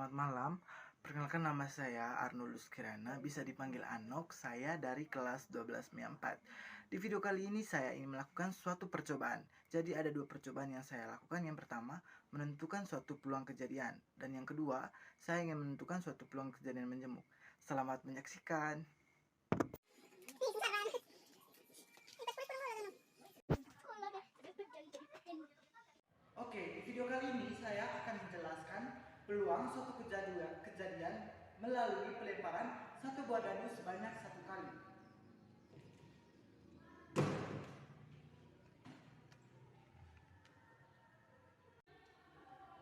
Selamat malam, perkenalkan nama saya Arnoldus Kirana, bisa dipanggil Anok, saya dari kelas 12 MIA 4. Di video kali ini saya ingin melakukan suatu percobaan. Jadi ada dua percobaan yang saya lakukan. Yang pertama, menentukan suatu peluang kejadian. Dan yang kedua, saya ingin menentukan suatu peluang kejadian menjemuk. Selamat menyaksikan. Oke, di video kali ini saya akan menjelaskan peluang suatu kejadian melalui pelemparan satu buah dadu sebanyak 1 kali.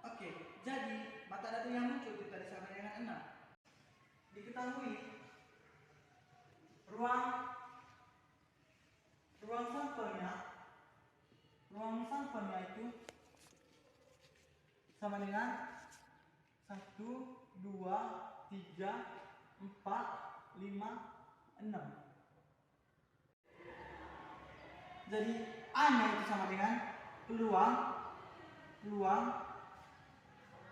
Oke, jadi mata dadu yang muncul kita sama dengan 6. Diketahui ruang sampelnya itu sama dengan 1, 2, 3, 4, 5, 6. Jadi A-nya itu sama dengan peluang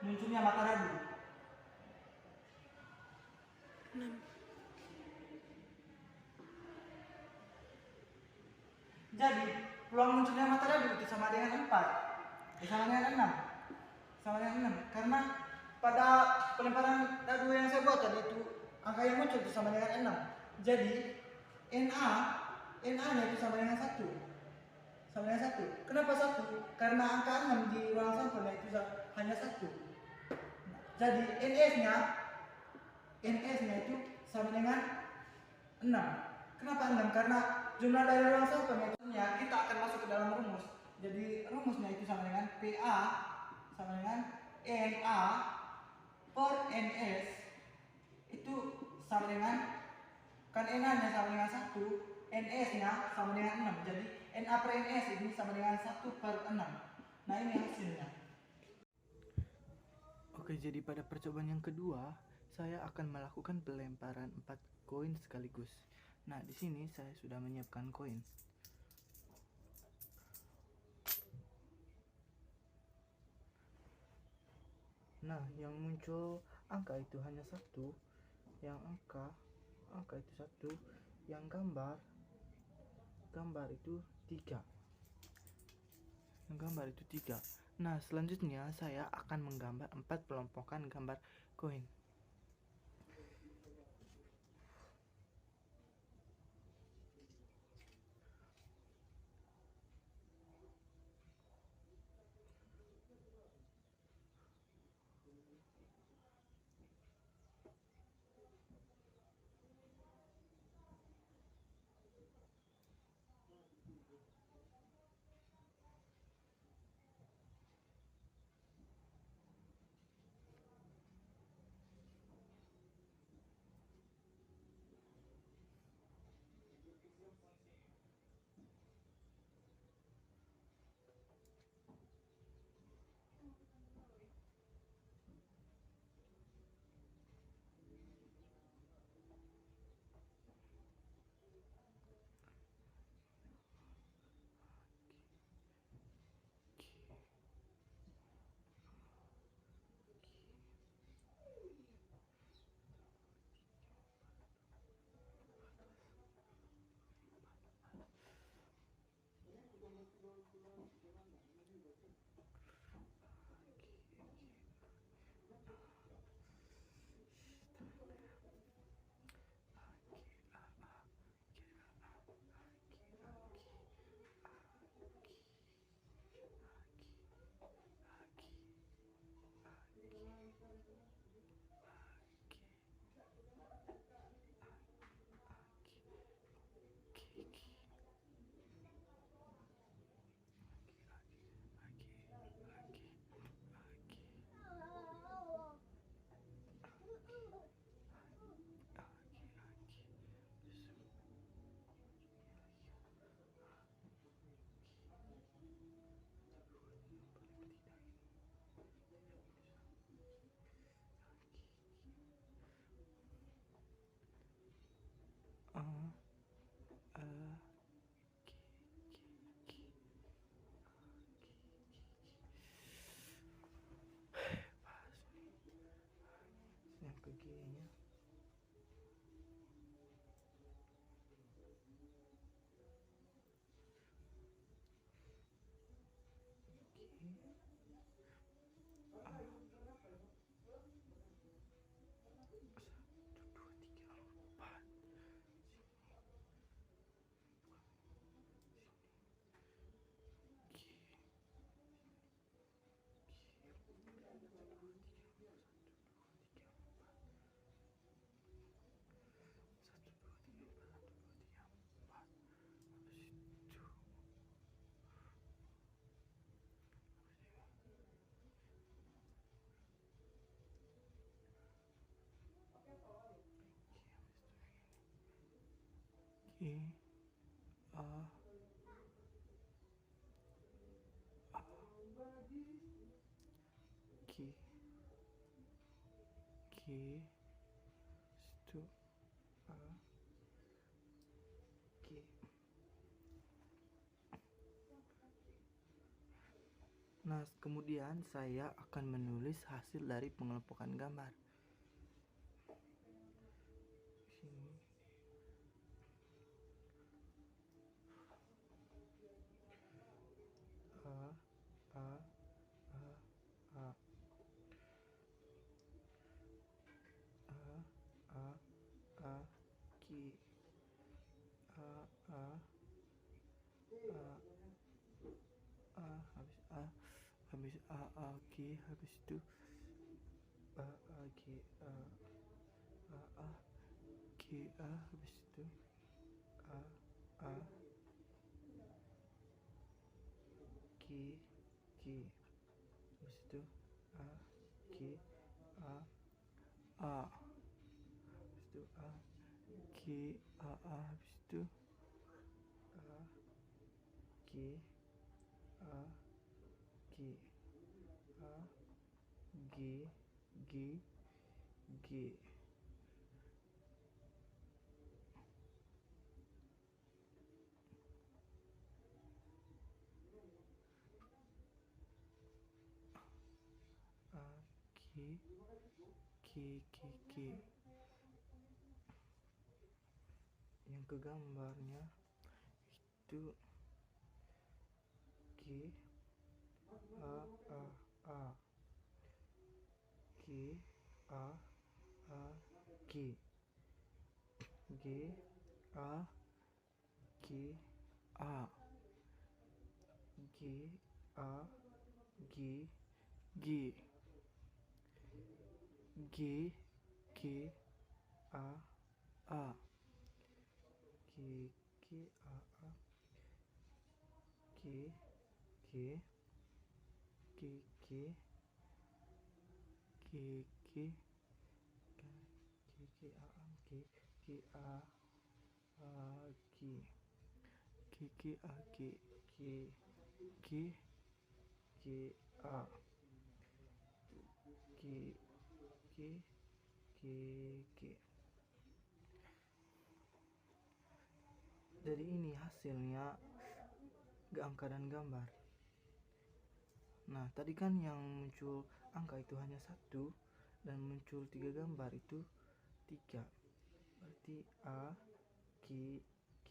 munculnya mata dadu. Jadi peluang munculnya mata dadu itu sama dengan 4, sama dengan 6, sama dengan 6. Karena pada pelemparan dadu yang saya buat tadi itu angka yang muncul itu sama dengan 6. Jadi NA-nya itu sama dengan 1. Sama dengan 1. Kenapa 1? Karena angka 6 di ruang sampelnya itu hanya 1. Jadi NS-nya itu sama dengan 6. Kenapa 6? Karena jumlah dari ruang sampelnya itu kita akan masuk ke dalam rumus. Jadi rumusnya itu sama dengan PA sama dengan NA per NS itu sama dengan, kan NA-nya sama dengan 1, NS-nya sama dengan 6. Jadi NA per NS ini sama dengan 1 per 6. Nah, ini hasilnya. Oke, jadi pada percobaan yang kedua, saya akan melakukan pelemparan 4 koin sekaligus. Nah, di sini saya sudah menyiapkan koin. Nah, yang muncul angka itu hanya 1. Yang angka itu 1. Yang gambar itu 3. Yang gambar itu 3. Nah, selanjutnya saya akan menggambar 4 pelompokan gambar koin. ininya. G A G G itu A G. Nah, kemudian saya akan menulis hasil dari pengelompokan gambar. Sini. A A A A A A G A habis A G, habis itu A G G habis itu A G G, habis itu A G A habis itu A G habis itu A G G G G G. G G G G. Yang ke gambarnya itu G A G G G G G G G G G A G G G G G G G G G G G G G G G G G G G. Jadi ini hasilnya angka dan gambar. Nah, tadi kan yang muncul angka itu hanya 1 dan muncul 3 gambar itu 3. Berarti A G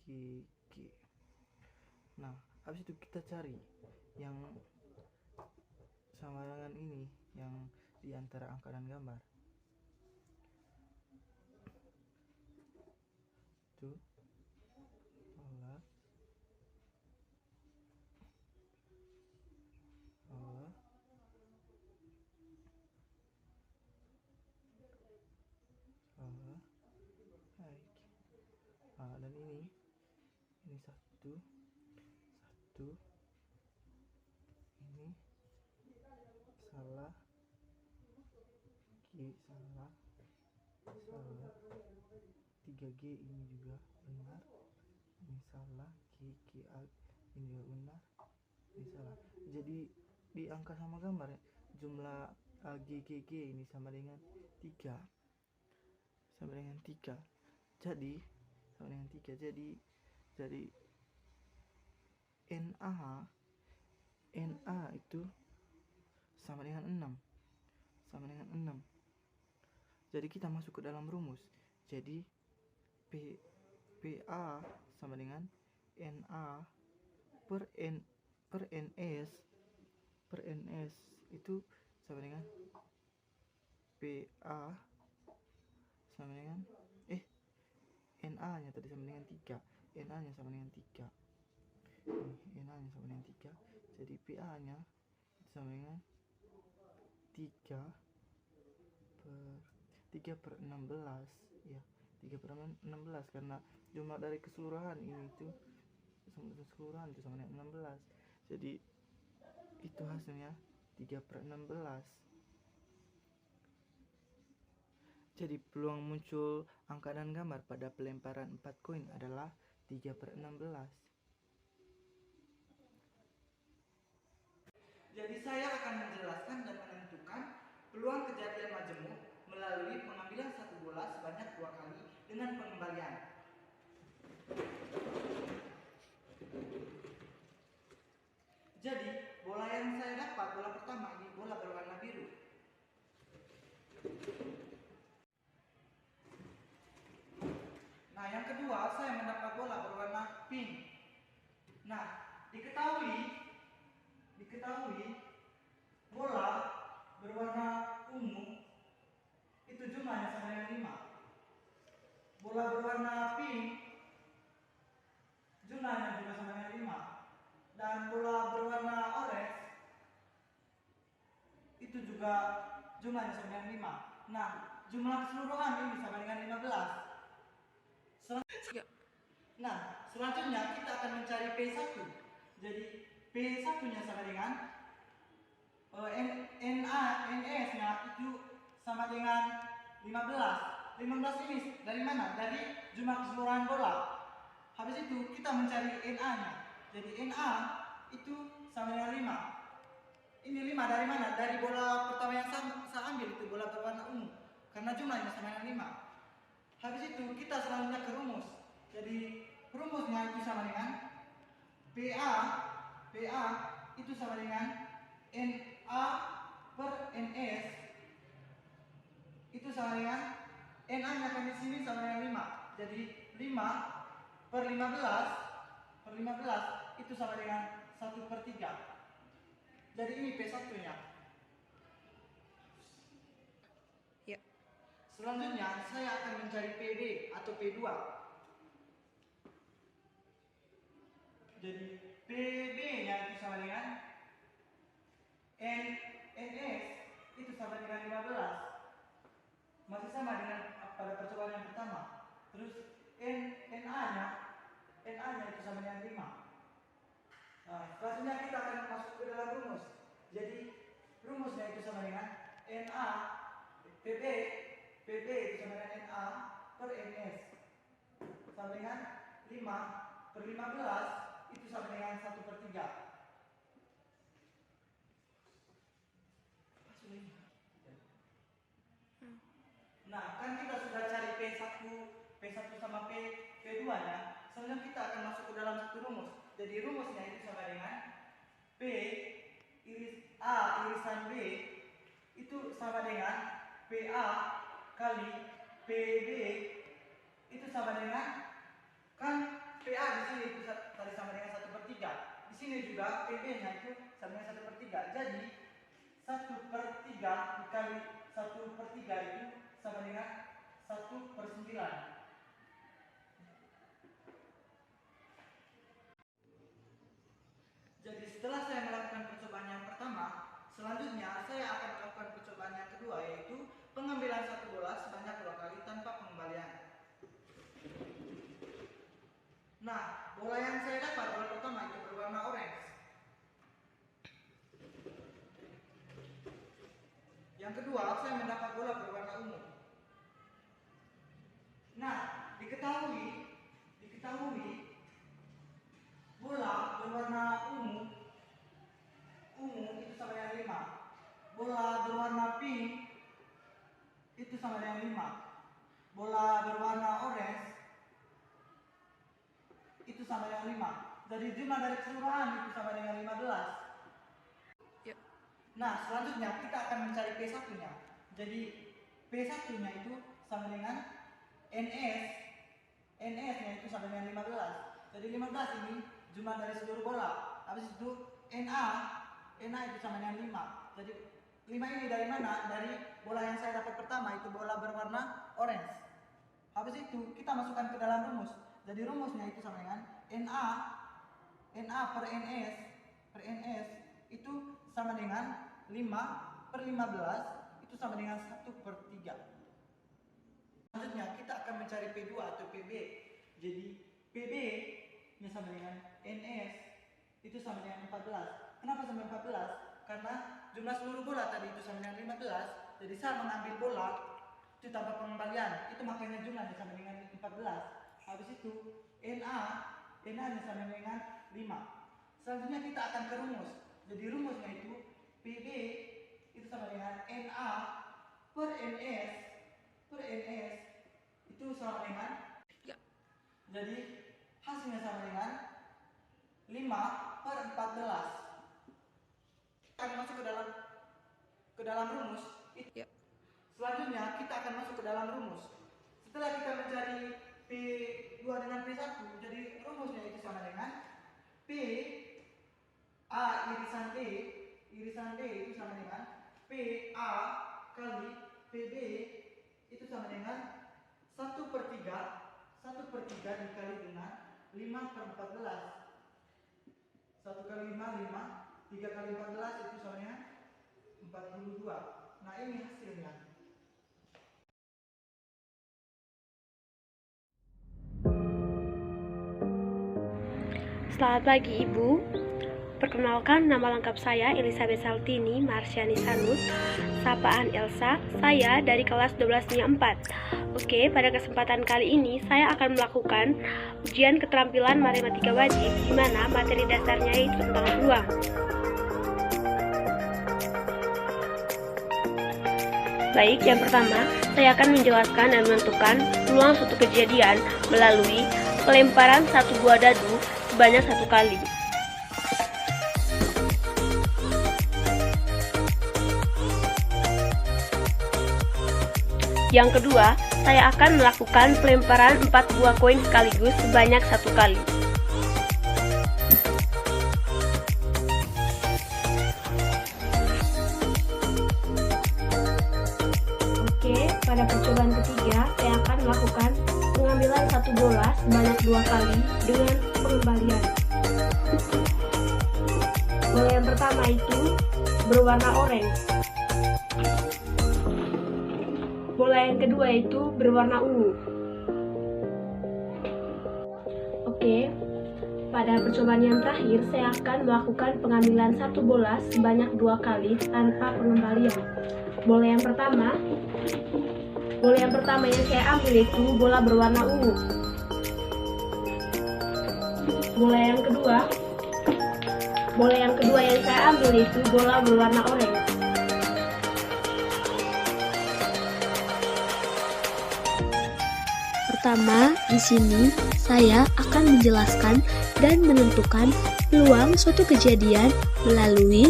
G G. Nah, habis itu kita cari yang sama dengan ini, yang di antara angka dan gambar. Itu Allah baik. Dan ini 1 ini salah, G salah 3G ini juga benar, ini salah, G ini juga benar, ini salah. Jadi di angka sama gambar ya, jumlah G ini sama dengan 3, sama dengan 3. Jadi sama dengan 3. Jadi NA itu sama dengan 6. Jadi kita masuk ke dalam rumus. Jadi PA sama dengan NA per NS itu sama dengan PA sama dengan NA nya tadi sama dengan 3, NA nya sama dengan 3, NA nya sama dengan 3, jadi PA nya sama dengan 3 per 16 ya, 3 per 16 karena jumlah dari keseluruhan ini itu keseluruhan itu sama dengan 16, jadi itu hasilnya 3 per 16. Jadi peluang muncul angka dan gambar pada pelemparan 4 koin adalah 3 per 16. Jadi saya akan menjelaskan dan menentukan peluang kejadian majemuk melalui pengambilan satu bola sebanyak 2 kali dengan pengembalian. Jadi bola yang saya dapat, bola pertama ini bola berwarna biru. Nah, yang kedua saya mendapat bola berwarna pink. Nah, diketahui bola berwarna ungu itu jumlahnya sama dengan 5. Bola berwarna pink jumlahnya juga sama dengan 5. Dan bola berwarna orange itu juga jumlahnya sama dengan 5. Nah, jumlah keseluruhan ini sama dengan 15. Nah, selanjutnya kita akan mencari P1. Jadi P1 nya sama dengan NS nya itu sama dengan 15. 15 ini dari mana? Dari jumlah keseluruhan bola. Habis itu kita mencari NA nya. Jadi NA itu sama dengan 5. Ini 5 dari mana? Dari bola pertama yang saya ambil itu bola berwarna ungu. Karena jumlahnya sama dengan 5. Habis itu kita selanjutnya ke rumus. Jadi rumusnya itu sama dengan PA itu sama dengan NA per NS itu sama dengan NA nya kan di sini sama dengan 5. Jadi 5 per 15 itu sama dengan 1 per 3. Jadi ini P1 nya. Ya. Selanjutnya saya akan mencari PB atau P2. Jadi PB nya itu sama dengan NS itu sama dengan 15. Masih sama dengan pada percobaan yang pertama. Terus NA nya itu sama dengan 5. Nah, selanjutnya kita akan masuk ke dalam rumus. Jadi rumusnya itu sama dengan NA PB itu sama dengan NA per NS sama dengan 5 per 15 itu sama dengan 1 per 3. Nah, kan kita sudah cari P1 sama P2 nya. Selanjutnya kita akan masuk ke dalam satu rumus. Jadi rumusnya itu sama dengan P A irisan B itu sama dengan PA kali PB itu sama dengan, kan PA di sini itu tadi sama dengan 1 per 3. Di sini juga PB nya itu sama dengan 1 per 3. Jadi 1 per 3 dikali 1 per 3 itu sama dengan 1 per 9. Jadi setelah saya melakukan percobaan yang pertama, selanjutnya saya akan melakukan percobaan yang kedua, yaitu pengambilan satu bola sebanyak 2 kali tanpa pengembalian. Nah, bola yang saya dapat, bola pertama itu berwarna orange. Yang kedua, saya mendapat bola berwarna ungu. Nah, diketahui bola berwarna ungu itu sama dengan 5. Bola berwarna pink itu sama dengan 5. Bola berwarna orange itu sama dengan 5. Jadi jumlah dari keseluruhan itu sama dengan 15. Nah, selanjutnya kita akan mencari P1 nya. Jadi P1 nya itu sama dengan NS nya itu sama dengan 15. Jadi 15 ini jumlah dari seluruh bola. Habis itu NA itu sama dengan 5. Jadi 5 ini dari mana? Dari bola yang saya dapat pertama, itu bola berwarna orange. Habis itu kita masukkan ke dalam rumus. Jadi rumusnya itu sama dengan NA per NS itu sama dengan 5 per 15 itu sama dengan 1/3. Selanjutnya kita akan mencari P2 atau PB. Jadi PB nya sama dengan NS itu sama dengan 14. Kenapa sama 14? Karena jumlah seluruh bola tadi itu sama dengan 15. Jadi saya mengambil bola itu tanpa pengembalian. Itu makanya jumlahnya sama dengan 14. Habis itu NA nya sama dengan 5. Selanjutnya kita akan ke rumus. Jadi rumusnya itu PB itu sama dengan NA per NS itu sama dengan jadi hasilnya sama dengan 5 per 14. Kita akan masuk ke dalam rumus. Selanjutnya kita akan masuk ke dalam rumus. Setelah kita mencari P2 dengan P1, jadi rumusnya itu sama dengan P A irisan D itu sama dengan PA kali PB itu sama dengan 1/3 dikali dengan 5/14. 1 kali 5, 3 kali 14 itu sama dengan 42. Nah ini hasilnya. Selamat pagi Ibu. Perkenalkan, nama lengkap saya Elisabeth Saltini Marsyani Sanut, sapaan Elsa. Saya dari kelas 12-nya 4. Oke, pada kesempatan kali ini saya akan melakukan ujian keterampilan matematika wajib, di mana materi dasarnya itu tentang peluang. Baik, yang pertama saya akan menjelaskan dan menentukan peluang suatu kejadian melalui pelemparan satu buah dadu sebanyak 1 kali. Yang kedua, saya akan melakukan pelemparan 4 buah koin sekaligus sebanyak 1 kali. Oke, pada percobaan ketiga, saya akan melakukan pengambilan 1 bola sebanyak 2 kali dengan pengembalian. Bola yang pertama itu berwarna oranye. Bola yang kedua itu berwarna ungu. Oke, pada percobaan yang terakhir saya akan melakukan pengambilan 1 bola sebanyak 2 kali tanpa pengembalian. Bola yang pertama yang saya ambil itu bola berwarna ungu. Bola yang kedua yang saya ambil itu bola berwarna oranye. Pertama, di sini saya akan menjelaskan dan menentukan peluang suatu kejadian melalui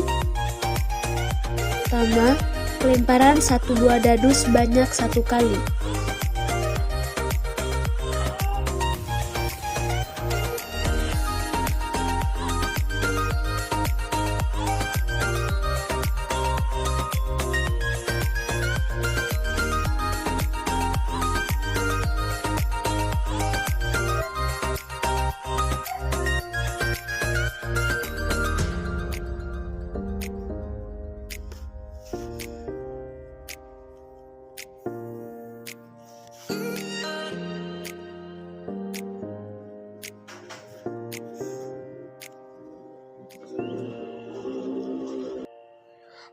pertama, pelemparan 1 buah dadu sebanyak 1 kali.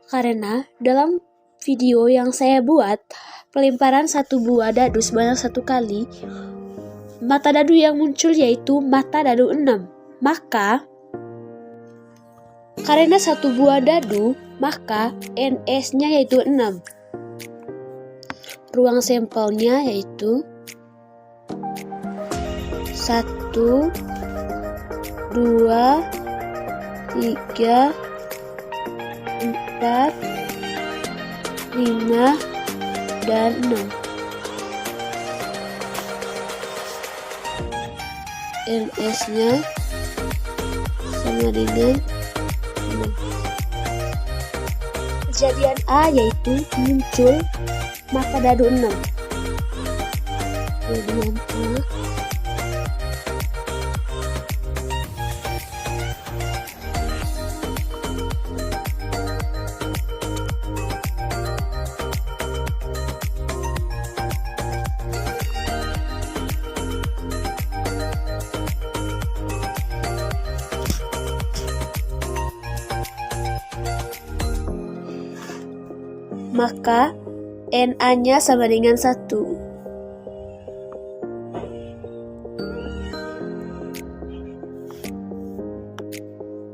Karena dalam video yang saya buat, pelemparan 1 buah dadu sebanyak 1 kali, mata dadu yang muncul yaitu mata dadu 6. Maka, karena 1 buah dadu, maka NS-nya yaitu 6. Ruang sampelnya yaitu 1, 2, 3, 4, 5, dan 6. NS-nya sama dengan 6. Kejadian A yaitu muncul mata dadu 6. Kejadian A maka NA-nya sama dengan 1.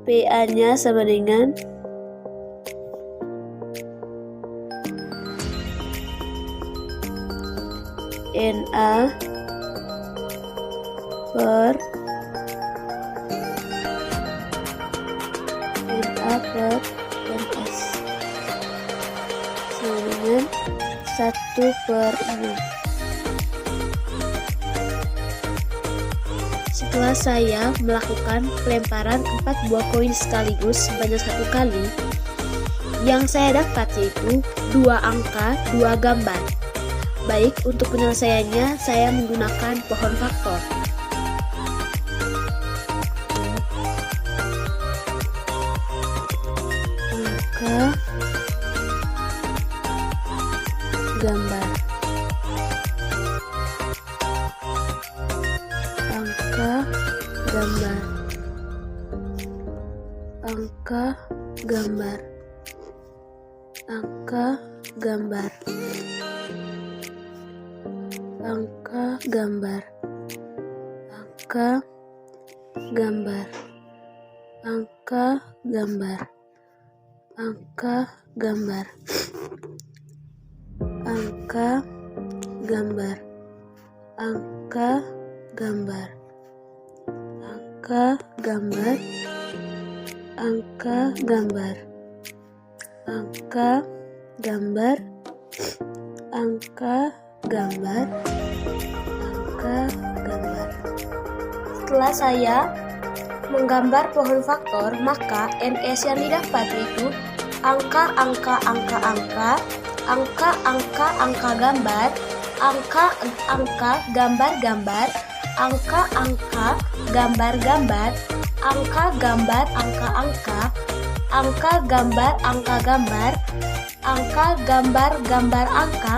PA-nya sama dengan NA per NS sama dengan 1/6. Setelah saya melakukan pelemparan 4 buah koin sekaligus sebanyak 1 kali, yang saya dapat yaitu 2 angka, 2 gambar. Baik, untuk penyelesaiannya saya menggunakan pohon faktor. Angka, gambar. Angka, gambar. Angka, gambar. Angka, gambar. Angka, gambar. Angka, gambar. Angka, gambar. Angka, gambar. Angka, gambar. Angka, gambar. Angka, gambar. Angka, gambar. Angka, gambar. Angka, gambar. Angka, gambar. Setelah saya menggambar pohon faktor, maka NS yang didapat yaitu angka, angka, angka, angka, angka, angka, angka gambar, angka, angka, gambar, gambar, angka, angka, gambar, gambar, angka, gambar, angka, angka, angka, gambar, angka, gambar, angka, gambar, gambar, angka,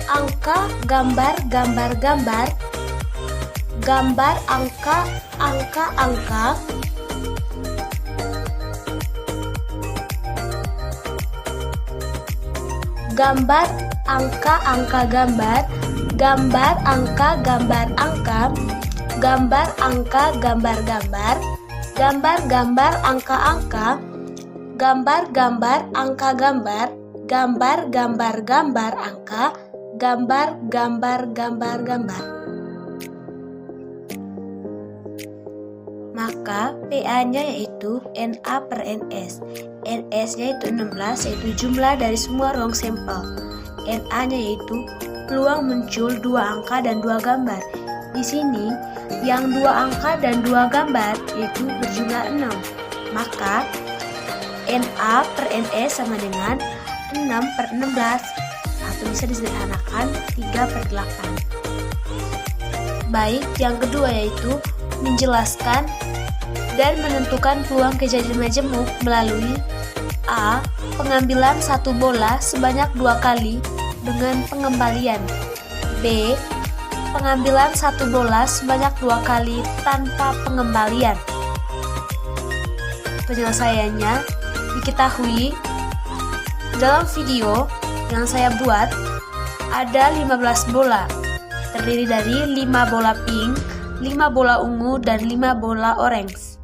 angka, gambar, gambar, gambar, gambar, angka, angka, angka, gambar, angka, angka, gambar, gambar, angka, gambar, angka, gambar, angka, gambar, gambar, gambar, gambar, angka, angka, gambar, gambar, angka, gambar, gambar, gambar, gambar, angka, gambar, gambar, gambar, gambar. Maka PA-nya yaitu NA per NS. NS-nya itu 16, yaitu jumlah dari semua ruang sampel. NA-nya yaitu peluang muncul 2 angka dan 2 gambar. Di sini, yang 2 angka dan 2 gambar yaitu berjumlah 6. Maka NA per NS sama dengan 6 per 16, atau bisa disederhanakan 3/8. Baik, yang kedua yaitu menjelaskan dan menentukan peluang kejadian majemuk melalui A. Pengambilan 1 bola sebanyak 2 kali dengan pengembalian. B. Pengambilan 1 bola sebanyak 2 kali tanpa pengembalian. Penyelesaiannya diketahui dalam video yang saya buat ada 15 bola, terdiri dari 5 bola pink, 5 bola ungu, dan 5 bola orange.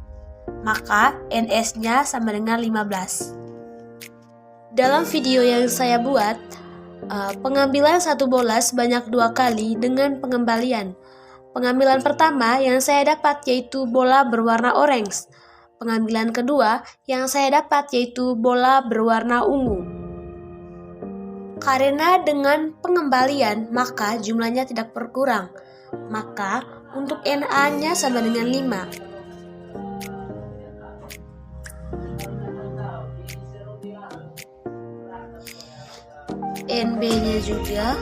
Maka NS-nya sama dengan 15. Dalam video yang saya buat, pengambilan 1 bola sebanyak 2 kali dengan pengembalian. Pengambilan pertama yang saya dapat yaitu bola berwarna orange. Pengambilan kedua yang saya dapat yaitu bola berwarna ungu. Karena dengan pengembalian maka jumlahnya tidak berkurang. Maka untuk NA-nya sama dengan 5. NB-nya juga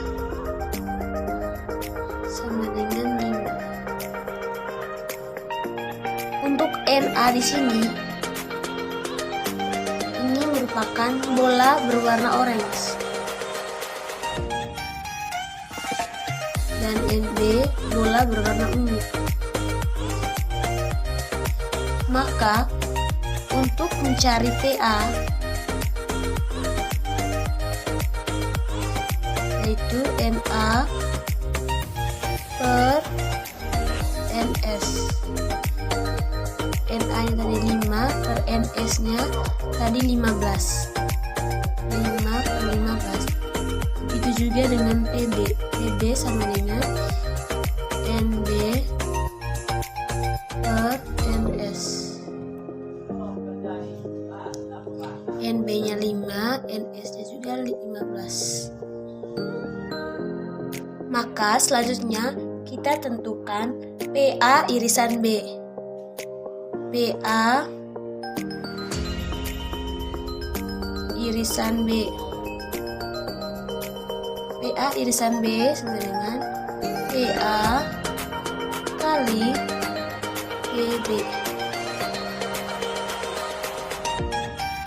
sama dengan 5. Untuk NA di sini ini merupakan bola berwarna orange. Dan NB bola berwarna ungu. Maka untuk mencari PA yaitu NA per NS. NA-nya tadi 5 per NS-nya tadi 15. 5 per 15. Begitu juga dengan PB. PB sama dengan NB per NS. NB-nya 5, NS-nya juga 15. Maka selanjutnya kita tentukan PA irisan B. PA irisan B. PA irisan B sama dengan PA kali PB.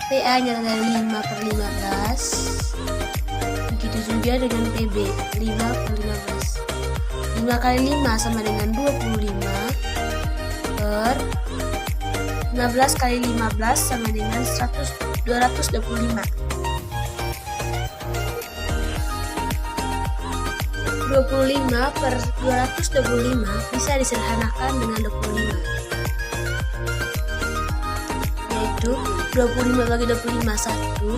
PA-nya dari 5 per 15. Begitu juga dengan PB 5 per 15. 5 kali 5 sama dengan 25 per 15 kali 15 sama dengan 225. 25 per 225 bisa disederhanakan dengan 25, yaitu 25 bagi 25 1,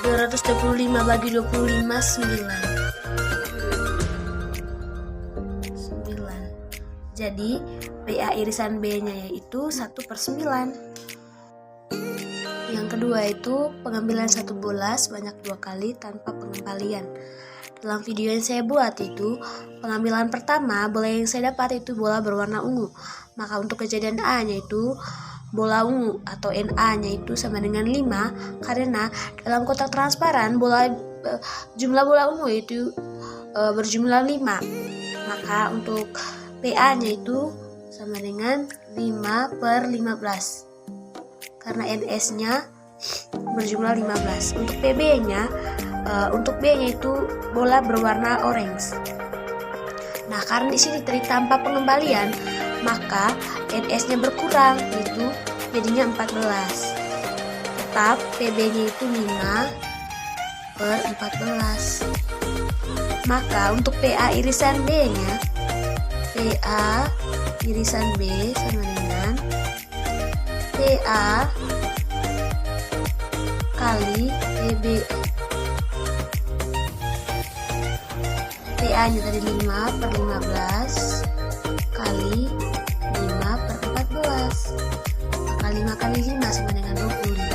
225 bagi 25 9. Jadi PA irisan B-nya yaitu 1/9. Yang kedua itu pengambilan satu bola sebanyak 2 kali tanpa pengembalian. Dalam video yang saya buat itu, pengambilan pertama bola yang saya dapat itu bola berwarna ungu. Maka untuk kejadian A-nya itu bola ungu atau NA-nya itu sama dengan 5 karena dalam kotak transparan jumlah bola ungu itu berjumlah 5. Maka untuk PA-nya itu sama dengan 5 per 15 karena NS-nya berjumlah 15. Untuk PB-nya untuk B-nya itu bola berwarna orange. Nah, karena di sini tanpa pengembalian, maka NS-nya berkurang, itu jadinya 14. Tetap PB-nya itu 5 per 14. Maka untuk PA irisan B-nya, PA irisan B sama dengan PA kali PB. PA-nya tadi 5 per 15 kali 5 per 14. Maka 5 kali 5 sama dengan 25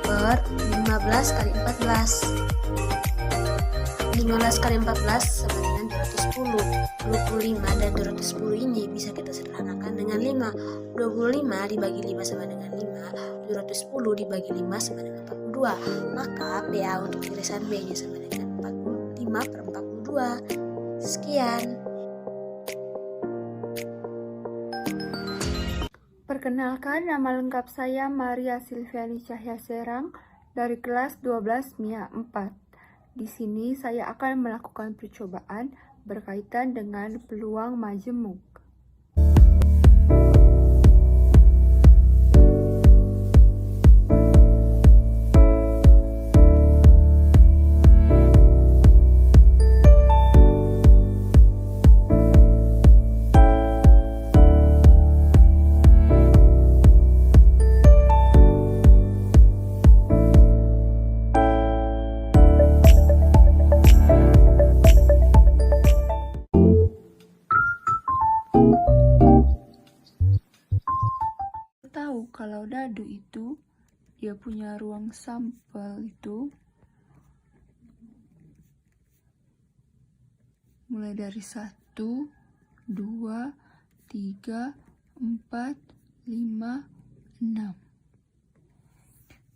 per 15 kali 14. 15 kali 14 sama dengan 210. 25 dan 210 ini bisa kita sederhanakan dengan 5. 25 dibagi 5 sama dengan 5. 210 dibagi 5 sama dengan 42. Maka PA untuk irisan B-nya sama dengan 45 per 42. Sekian. Perkenalkan, nama lengkap saya Maria Silviani Cahya Serang dari kelas 12 MIA 4. Di sini saya akan melakukan percobaan berkaitan dengan peluang majemuk. Kalau dadu itu dia punya ruang sampel itu mulai dari 1, 2, 3, 4, 5, 6.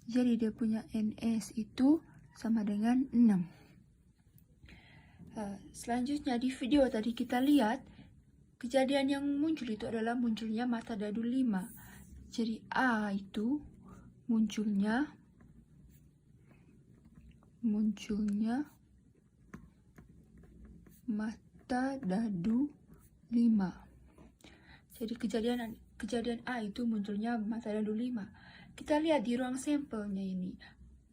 Jadi dia punya NS itu sama dengan 6. Selanjutnya di video tadi kita lihat kejadian yang muncul itu adalah munculnya mata dadu 5. Jadi A itu munculnya mata dadu 5. Jadi kejadian A itu munculnya mata dadu 5. Kita lihat di ruang sampelnya ini.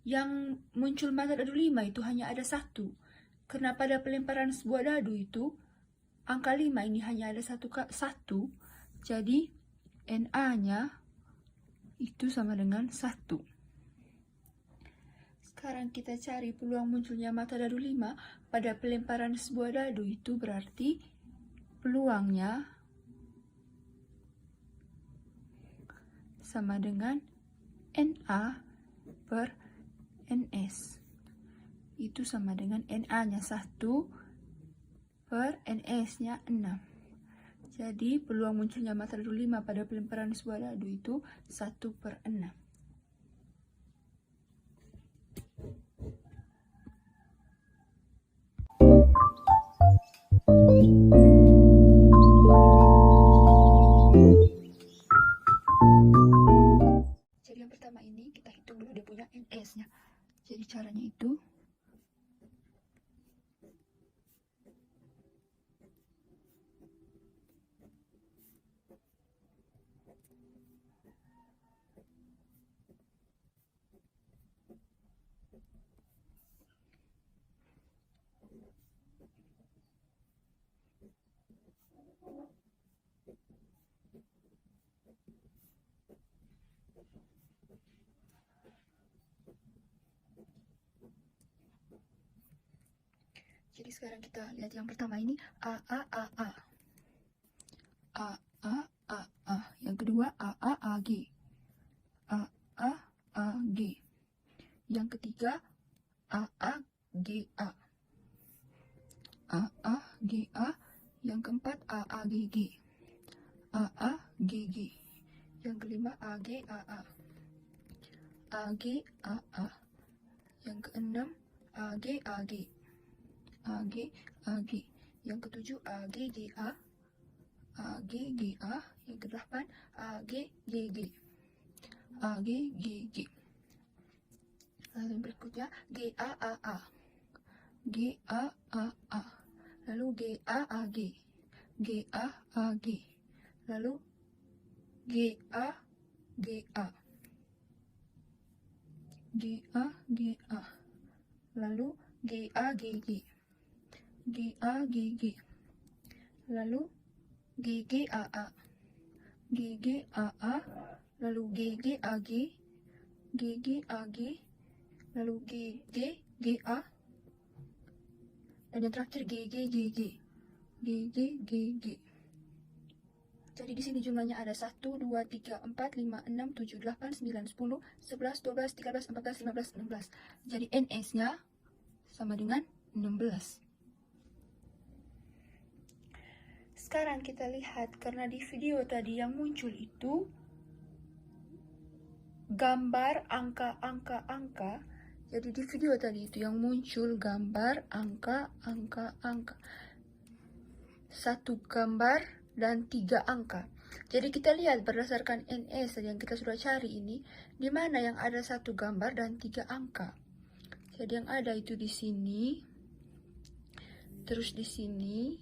Yang muncul mata dadu 5 itu hanya ada 1. Karena pada pelemparan sebuah dadu itu angka 5 ini hanya ada satu. Jadi NA-nya itu sama dengan 1. Sekarang kita cari peluang munculnya mata dadu 5 pada pelemparan sebuah dadu itu berarti peluangnya sama dengan NA per NS. Itu sama dengan NA-nya 1 per NS-nya 6. Jadi peluang munculnya mata dadu 5 pada pelemparan sebuah dadu itu 1 per 6. Jadi yang pertama ini kita hitung dulu dia punya NS-nya. Jadi caranya itu Jadi sekarang kita lihat yang pertama ini A. Yang kedua AG. Yang ketiga AAGA. Yang keempat AAGG. Yang kelima AGAA. Yang keenam AGAG. Yang ketujuh AGGA. Yang kedelapan AGGG. Lalu berikutnya GAAA. Lalu GAAG. Lalu GAGA. Lalu GAGG. Lalu GGAA. Lalu GGAG. Lalu GGGA. Dan yang terakhir GGGG. Jadi di sini jumlahnya ada 1, 2, 3, 4, 5, 6, 7, 8, 9, 10, 11, 12, 13, 14, 15, 16. Jadi NS-nya sama dengan 16. Sekarang kita lihat, karena di video tadi yang muncul itu gambar angka. Jadi di video tadi itu yang muncul gambar angka. Satu gambar dan 3 angka. Jadi kita lihat berdasarkan NS yang kita sudah cari ini, di mana yang ada 1 gambar dan 3 angka. Jadi yang ada itu di sini, terus di sini,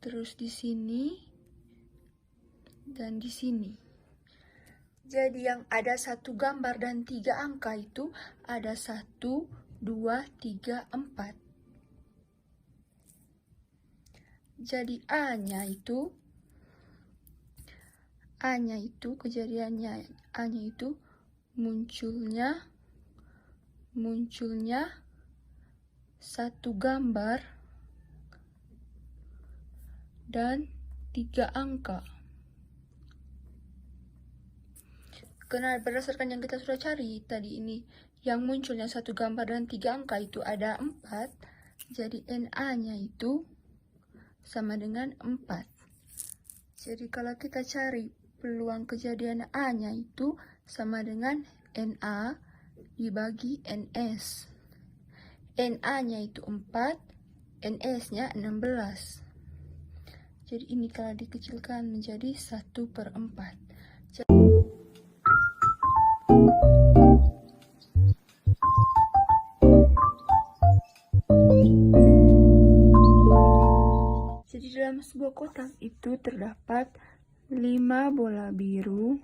terus di sini, dan di sini. Jadi yang ada 1 gambar dan 3 angka itu ada 1, 2, 3, 4. Jadi A-nya itu kejadiannya A-nya itu munculnya 1 gambar dan 3 angka. Karena berdasarkan yang kita sudah cari tadi ini, yang munculnya satu gambar dan 3 angka itu ada 4, jadi NA-nya itu sama dengan 4. Jadi kalau kita cari peluang kejadian A-nya itu sama dengan NA dibagi NS. NA-nya itu 4, NS-nya 16. Jadi ini kalau dikecilkan menjadi 1/4. Jadi dalam sebuah kotak itu terdapat 5 bola biru,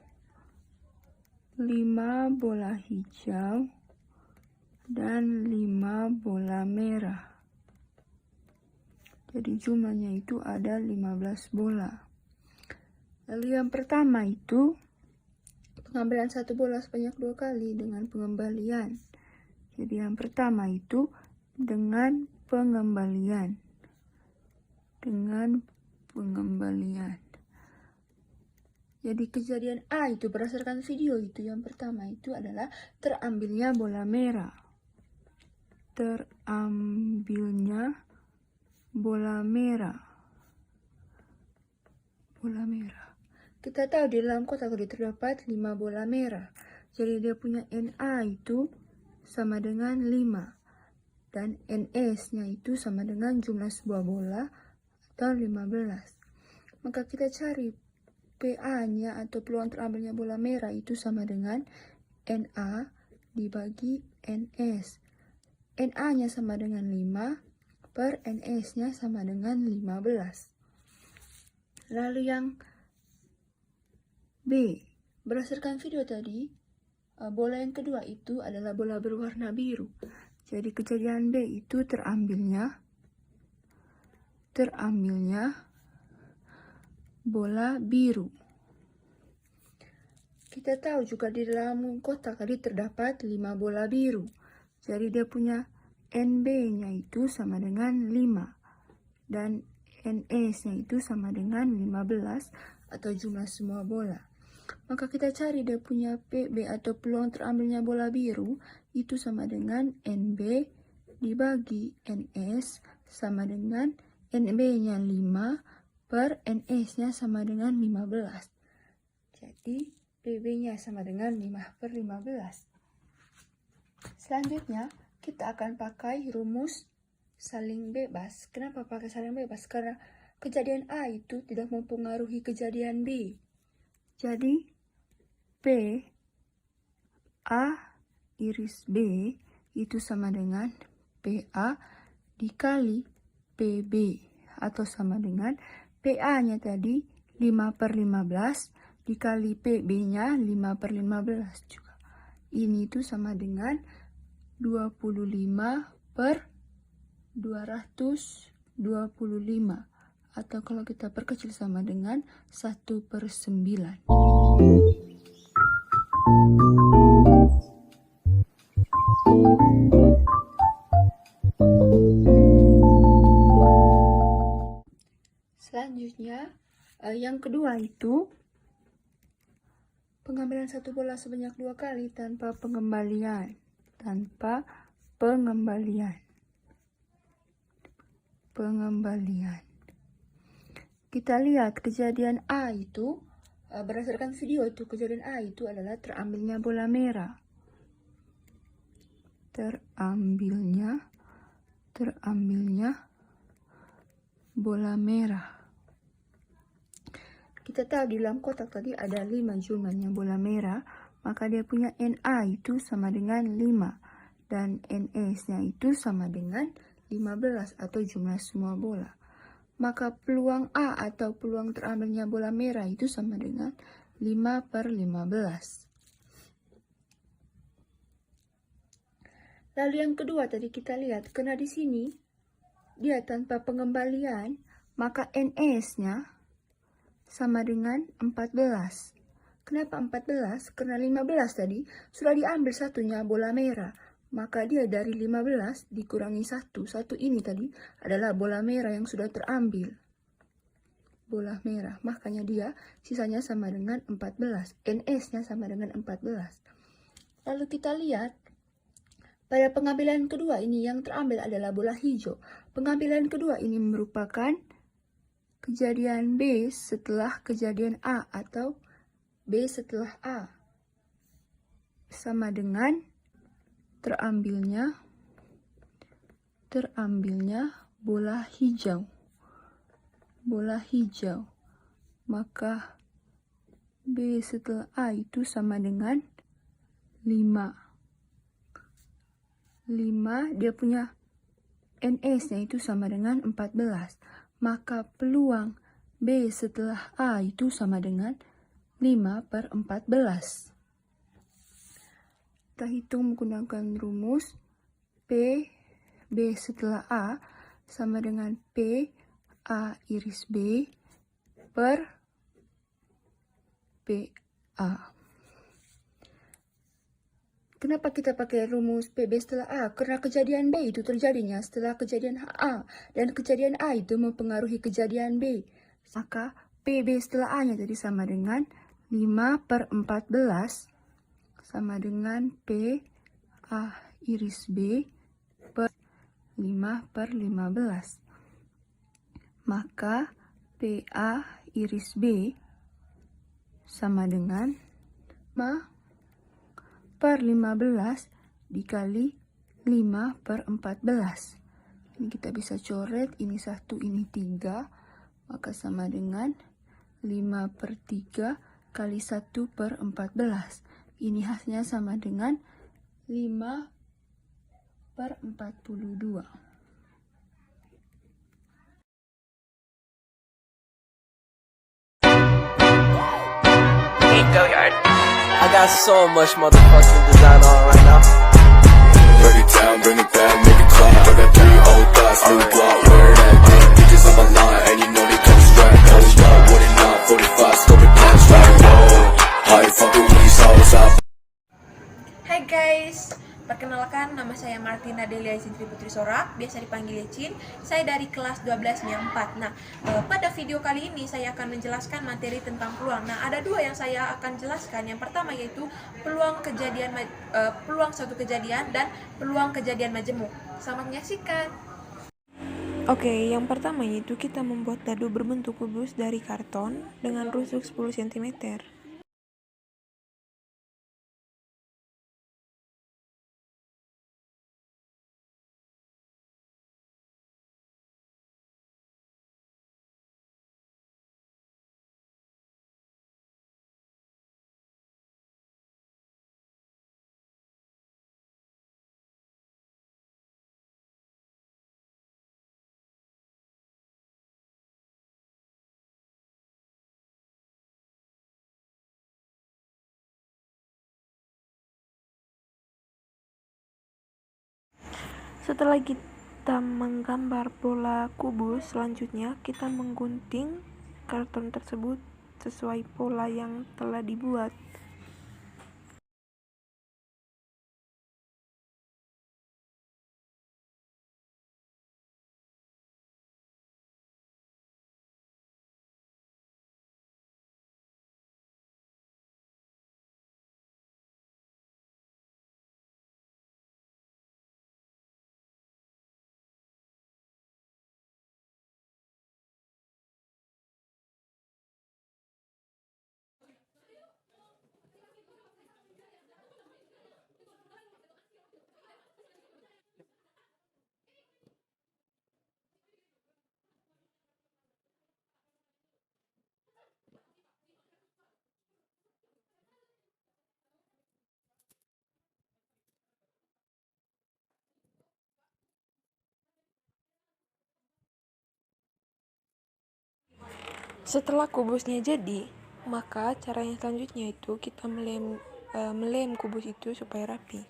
5 bola hijau, dan 5 bola merah. Jadi jumlahnya itu ada 15 bola. Lalu yang pertama itu pengambilan satu bola sebanyak 2 kali dengan pengembalian. Jadi yang pertama itu dengan pengembalian. Jadi kejadian A itu berdasarkan video itu yang pertama itu adalah terambilnya bola merah. Bola merah. Kita tahu di dalam kotak tadi terdapat 5 bola merah. Jadi dia punya NA itu sama dengan 5. Dan NS-nya itu sama dengan jumlah sebuah bola atau 15. Maka kita cari PA-nya atau peluang terambilnya bola merah itu sama dengan NA dibagi NS. NA-nya sama dengan 5 per NS-nya sama dengan 15. Lalu yang B, berdasarkan video tadi, bola yang kedua itu adalah bola berwarna biru. Jadi kejadian B itu terambilnya bola biru. Kita tahu juga di dalam kotak tadi terdapat 5 bola biru. Jadi dia punya NB-nya itu sama dengan 5 dan NS-nya itu sama dengan 15 atau jumlah semua bola. Maka kita cari dia punya PB atau peluang terambilnya bola biru itu sama dengan NB dibagi NS sama dengan NB-nya 5 per NS-nya sama dengan 15. Jadi PB-nya sama dengan 5 per 15. Selanjutnya kita akan pakai rumus saling bebas. Kenapa pakai saling bebas? Karena kejadian A itu tidak mempengaruhi kejadian B. Jadi P A iris B itu sama dengan PA dikali PB atau sama dengan PA-nya tadi 5 per 15 dikali PB-nya 5 per 15 juga. Ini itu sama dengan 25 per 225 atau kalau kita perkecil sama dengan 1/9. Selanjutnya yang kedua itu pengambilan satu bola sebanyak 2 kali tanpa pengembalian. Kita lihat kejadian A itu berdasarkan video itu kejadian A itu adalah terambilnya bola merah. Terambilnya bola merah. Kita tahu di dalam kotak tadi ada 5 jumlahnya bola merah, maka dia punya NA itu sama dengan 5 dan NS-nya itu sama dengan 15 atau jumlah semua bola. Maka peluang A atau peluang terambilnya bola merah itu sama dengan 5 per 15. Lalu yang kedua tadi kita lihat, karena di sini dia tanpa pengembalian, maka NS-nya sama dengan 14. Kenapa 14? Karena 15 tadi sudah diambil satunya bola merah. Maka dia dari 15 dikurangi 1. 1 ini tadi adalah bola merah yang sudah terambil. Bola merah. Makanya dia sisanya sama dengan 14. NS-nya sama dengan 14. Lalu kita lihat Pada pengambilan kedua ini yang terambil adalah bola hijau. Pengambilan kedua ini merupakan kejadian B setelah kejadian A atau B setelah A. Sama dengan terambilnya bola hijau. Maka B setelah A itu sama dengan 5. 5 dia punya NS-nya itu sama dengan 14. Maka peluang B setelah A itu sama dengan 5/14. Kita hitung menggunakan rumus B setelah A sama dengan P A iris B per PA. Kenapa kita pakai rumus PB setelah A? Karena kejadian B itu terjadinya setelah kejadian A, dan kejadian A itu mempengaruhi kejadian B. Maka PB setelah A-nya jadi sama dengan 5/14 sama dengan P A iris B per 5/15. Maka PA iris B sama dengan 5/15 dikali 5/14. Ini kita bisa coret, ini 1, ini 3. Maka sama dengan 5/3 kali 1/14. Ini hasilnya sama dengan 5/42. I got so much motherfucking design on right now. Break it down, bring it back, make it clap. I got 3 old thoughts, new block, where that damn bitches on my line, and you know they come straight. Hold up, what it not, 45, scope it pants right, whoa. How you fucking with these hoes out? Hai guys, perkenalkan nama saya Martina Delia Cintri Putri Sorak, biasa dipanggil Ecin. Saya dari kelas 12 MIA 4. Nah, pada video kali ini saya akan menjelaskan materi tentang peluang. Nah, ada dua yang saya akan jelaskan. Yang pertama yaitu peluang suatu kejadian dan peluang kejadian majemuk. Selamat menyaksikan. Oke, yang pertama yaitu kita membuat dadu berbentuk kubus dari karton dengan rusuk 10 cm. Setelah kita menggambar bola kubus, selanjutnya kita menggunting karton tersebut sesuai pola yang telah dibuat. Setelah kubusnya jadi, maka caranya selanjutnya itu kita melem kubus itu supaya rapi.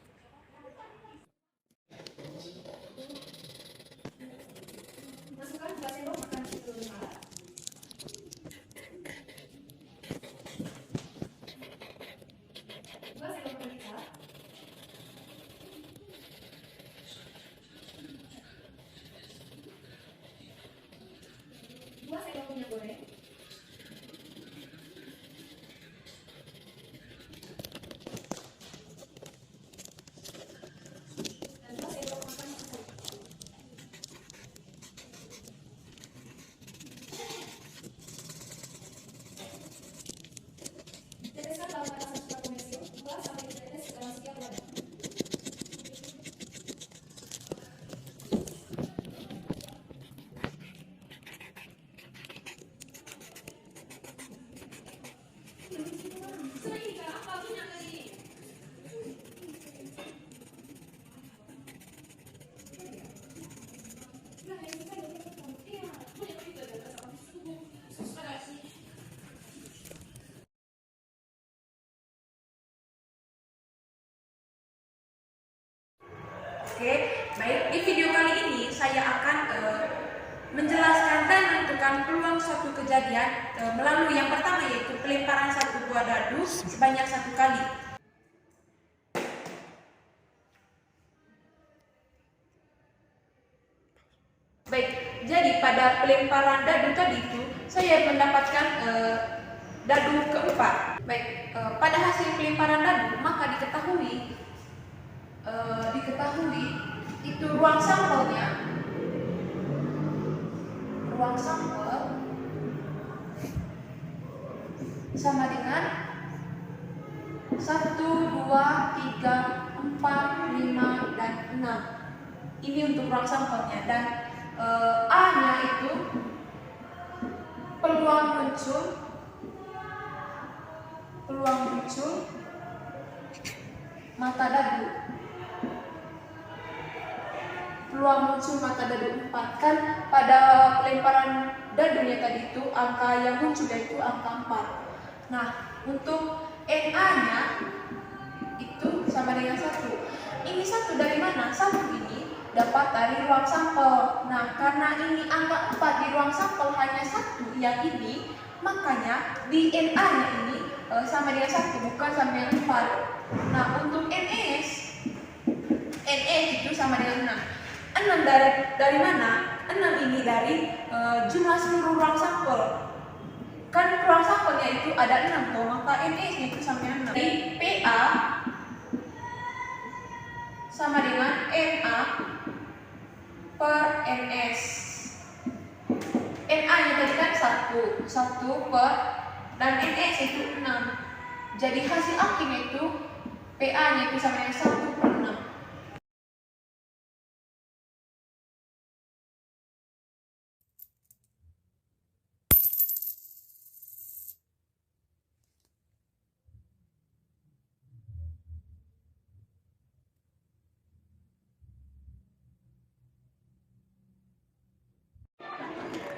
Oke, baik. Di video kali ini saya akan menjelaskan dan menentukan peluang suatu kejadian melalui yang pertama yaitu pelemparan satu buah dadu sebanyak 1 kali. Baik, jadi pada pelemparan dadu tadi itu saya mendapatkan dadu keempat. Baik, pada hasil pelemparan dadu maka diketahui itu ruang sampel sama dengan 1, 2, 3, 4, 5, dan 6. Ini untuk ruang sampelnya, dan A-nya itu peluang muncul mata dadu. Peluang muncul mata dadu 4. Kan pada pelemparan dadunya tadi itu angka yang muncul yaitu angka 4. Nah, untuk NA-nya itu sama dengan 1. Ini 1 dari mana? 1 ini dapat dari ruang sampel. Nah, karena ini angka 4 di ruang sampel hanya 1 yang ini, makanya di NA-nya ini sama dengan 1, bukan sama dengan 4. Nah, untuk NS itu sama dengan 6. 6 dari mana? 6 ini dari jumlah seluruh ruang sampel. Kan ruang sampelnya itu ada 6 toh, maka NS-nya itu sama dengan 6. Jadi PA sama dengan NA per NS. NA-nya tadi kan 1 per, dan NS itu 6. Jadi hasil akhirnya itu PA-nya itu sama dengan 1 per 6.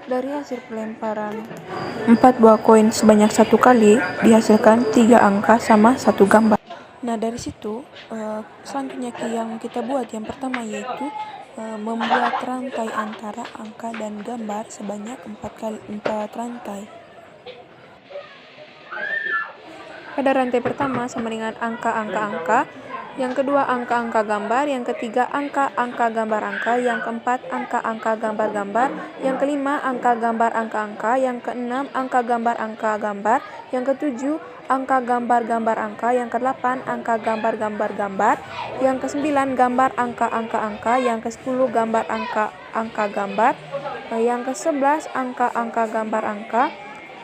Dari hasil pelemparan 4 buah koin sebanyak 1 kali dihasilkan 3 angka sama 1 gambar. Nah, dari situ selanjutnya yang kita buat yang pertama yaitu membuat rantai antara angka dan gambar sebanyak 4 rantai. Pada rantai pertama sama dengan angka-angka-angka, yang kedua angka-angka gambar, yang ketiga angka-angka gambar angka, yang keempat angka-angka gambar-gambar, yang kelima angka gambar angka-angka, yang keenam angka gambar angka-gambar, yang ketujuh angka gambar-gambar angka, yang kedelapan angka gambar-gambar-gambar, yang kesembilan gambar angka-angka-angka, yang kesepuluh gambar angka-angka gambar, yang ke-11 angka-angka gambar angka,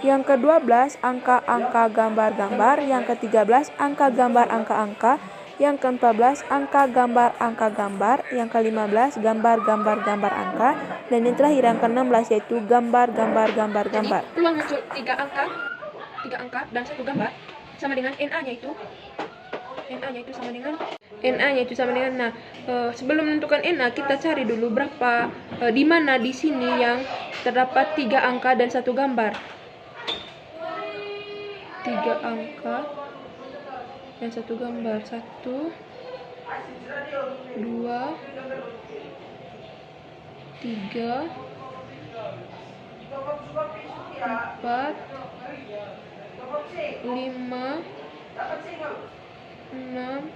yang ke-12 angka-angka gambar-gambar, yang ke-13 angka gambar angka-angka, yang ke-14 angka gambar angka-gambar, yang ke-15 gambar-gambar-gambar angka, dan yang terakhir yang ke-16 yaitu gambar-gambar-gambar-gambar. Peluang muncul 3 angka dan 1 gambar sama dengan NA-nya itu sama dengan nah, sebelum menentukan NA kita cari dulu berapa di mana di sini yang terdapat 3 angka dan 1 gambar. 3 angka dan 1 gambar. 1, 2, 3, 4, 5, 6.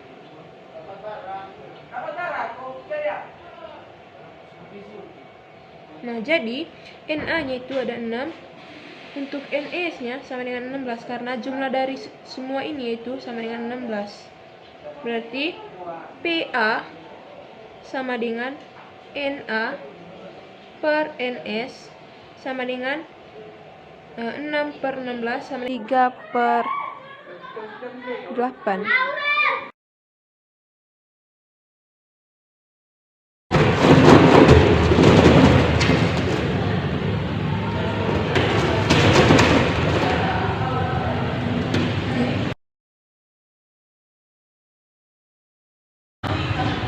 Nah, jadi NA-nya itu ada 6. Untuk NS-nya sama dengan 16 karena jumlah dari semua ini yaitu sama dengan 16. Berarti PA sama dengan NA per NS sama dengan 6 per 16 sama 3 per 8.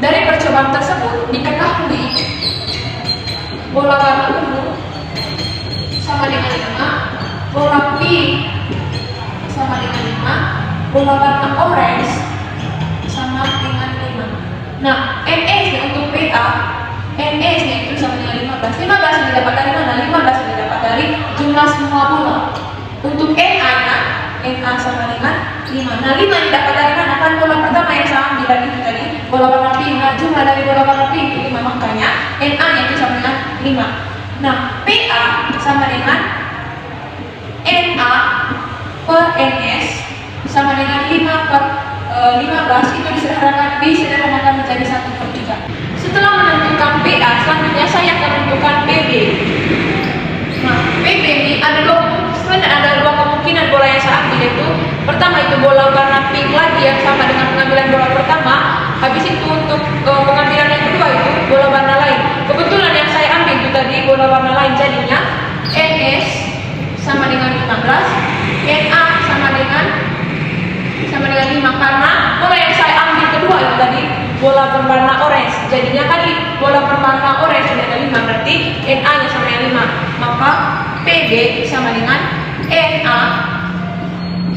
Dari percobaan tersebut diketahui bola warna ungu sama dengan 5, bola pink sama dengan 5, bola warna orange sama dengan 5. Nah, NS untuk PA, NS-nya itu sama dengan 15. 15 yang didapat dari mana? 15 yang didapat dari jumlah semua bola. Untuk NA-nya, NA sama dengan 5. Nah, 5 yang didapat dari mana? Kan bola pertama yang saya ambil dari itu tadi, bola warna pink. Nah, jumlah dari bola warna pink itu 5, makanya NA-nya itu sama dengan 5. Nah, PA sama dengan NA per NS sama dengan 5 per 15 itu disederhanakan menjadi 1/3. Setelah menentukan PA, selanjutnya saya akan menentukan PB. Nah, PB ini ada dua kemungkinan bola yang saya ambil, yaitu pertama itu bola warna pink lagi yang sama dengan pengambilan bola pertama. Habis itu untuk pengambilan yang kedua itu bola warna lain. Kebetulan yang saya ambil itu tadi bola warna lain, jadinya NS sama dengan 15, NA sama dengan 5, karena bola yang saya ambil kedua itu tadi bola berwarna orange, jadinya kali bola berwarna orange sudah ada 5, berarti NA nya sama dengan 5, maka PB sama dengan NA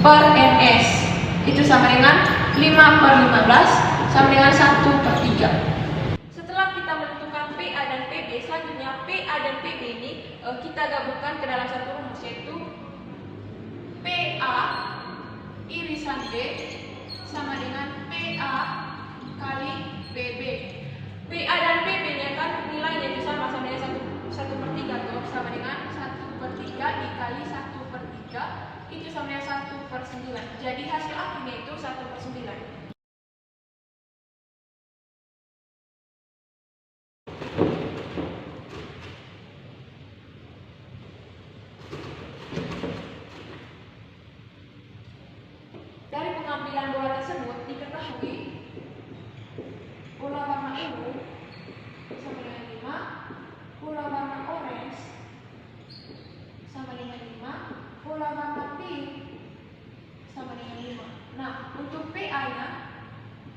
per NS itu sama dengan 5 per 15 sama dengan 1/3. Setelah kita menentukan PA dan PB, selanjutnya PA dan PB ini kita gabungkan ke dalam satu rumus, yaitu PA irisan B sama dengan PA kali PB. PA dan PB nya kan nilainya itu sama dengan 1/3 tuh, sama dengan 1/3 dikali 1/3 itu sama dengan 1/9. Jadi hasil akhirnya itu 1/9. Dari pengambilan bola tersebut diketahui bola warna ungu sama dengan 5, bola warna orange sama dengan 5, bola warna pink sama dengan 5. Nah, untuk PA-nya,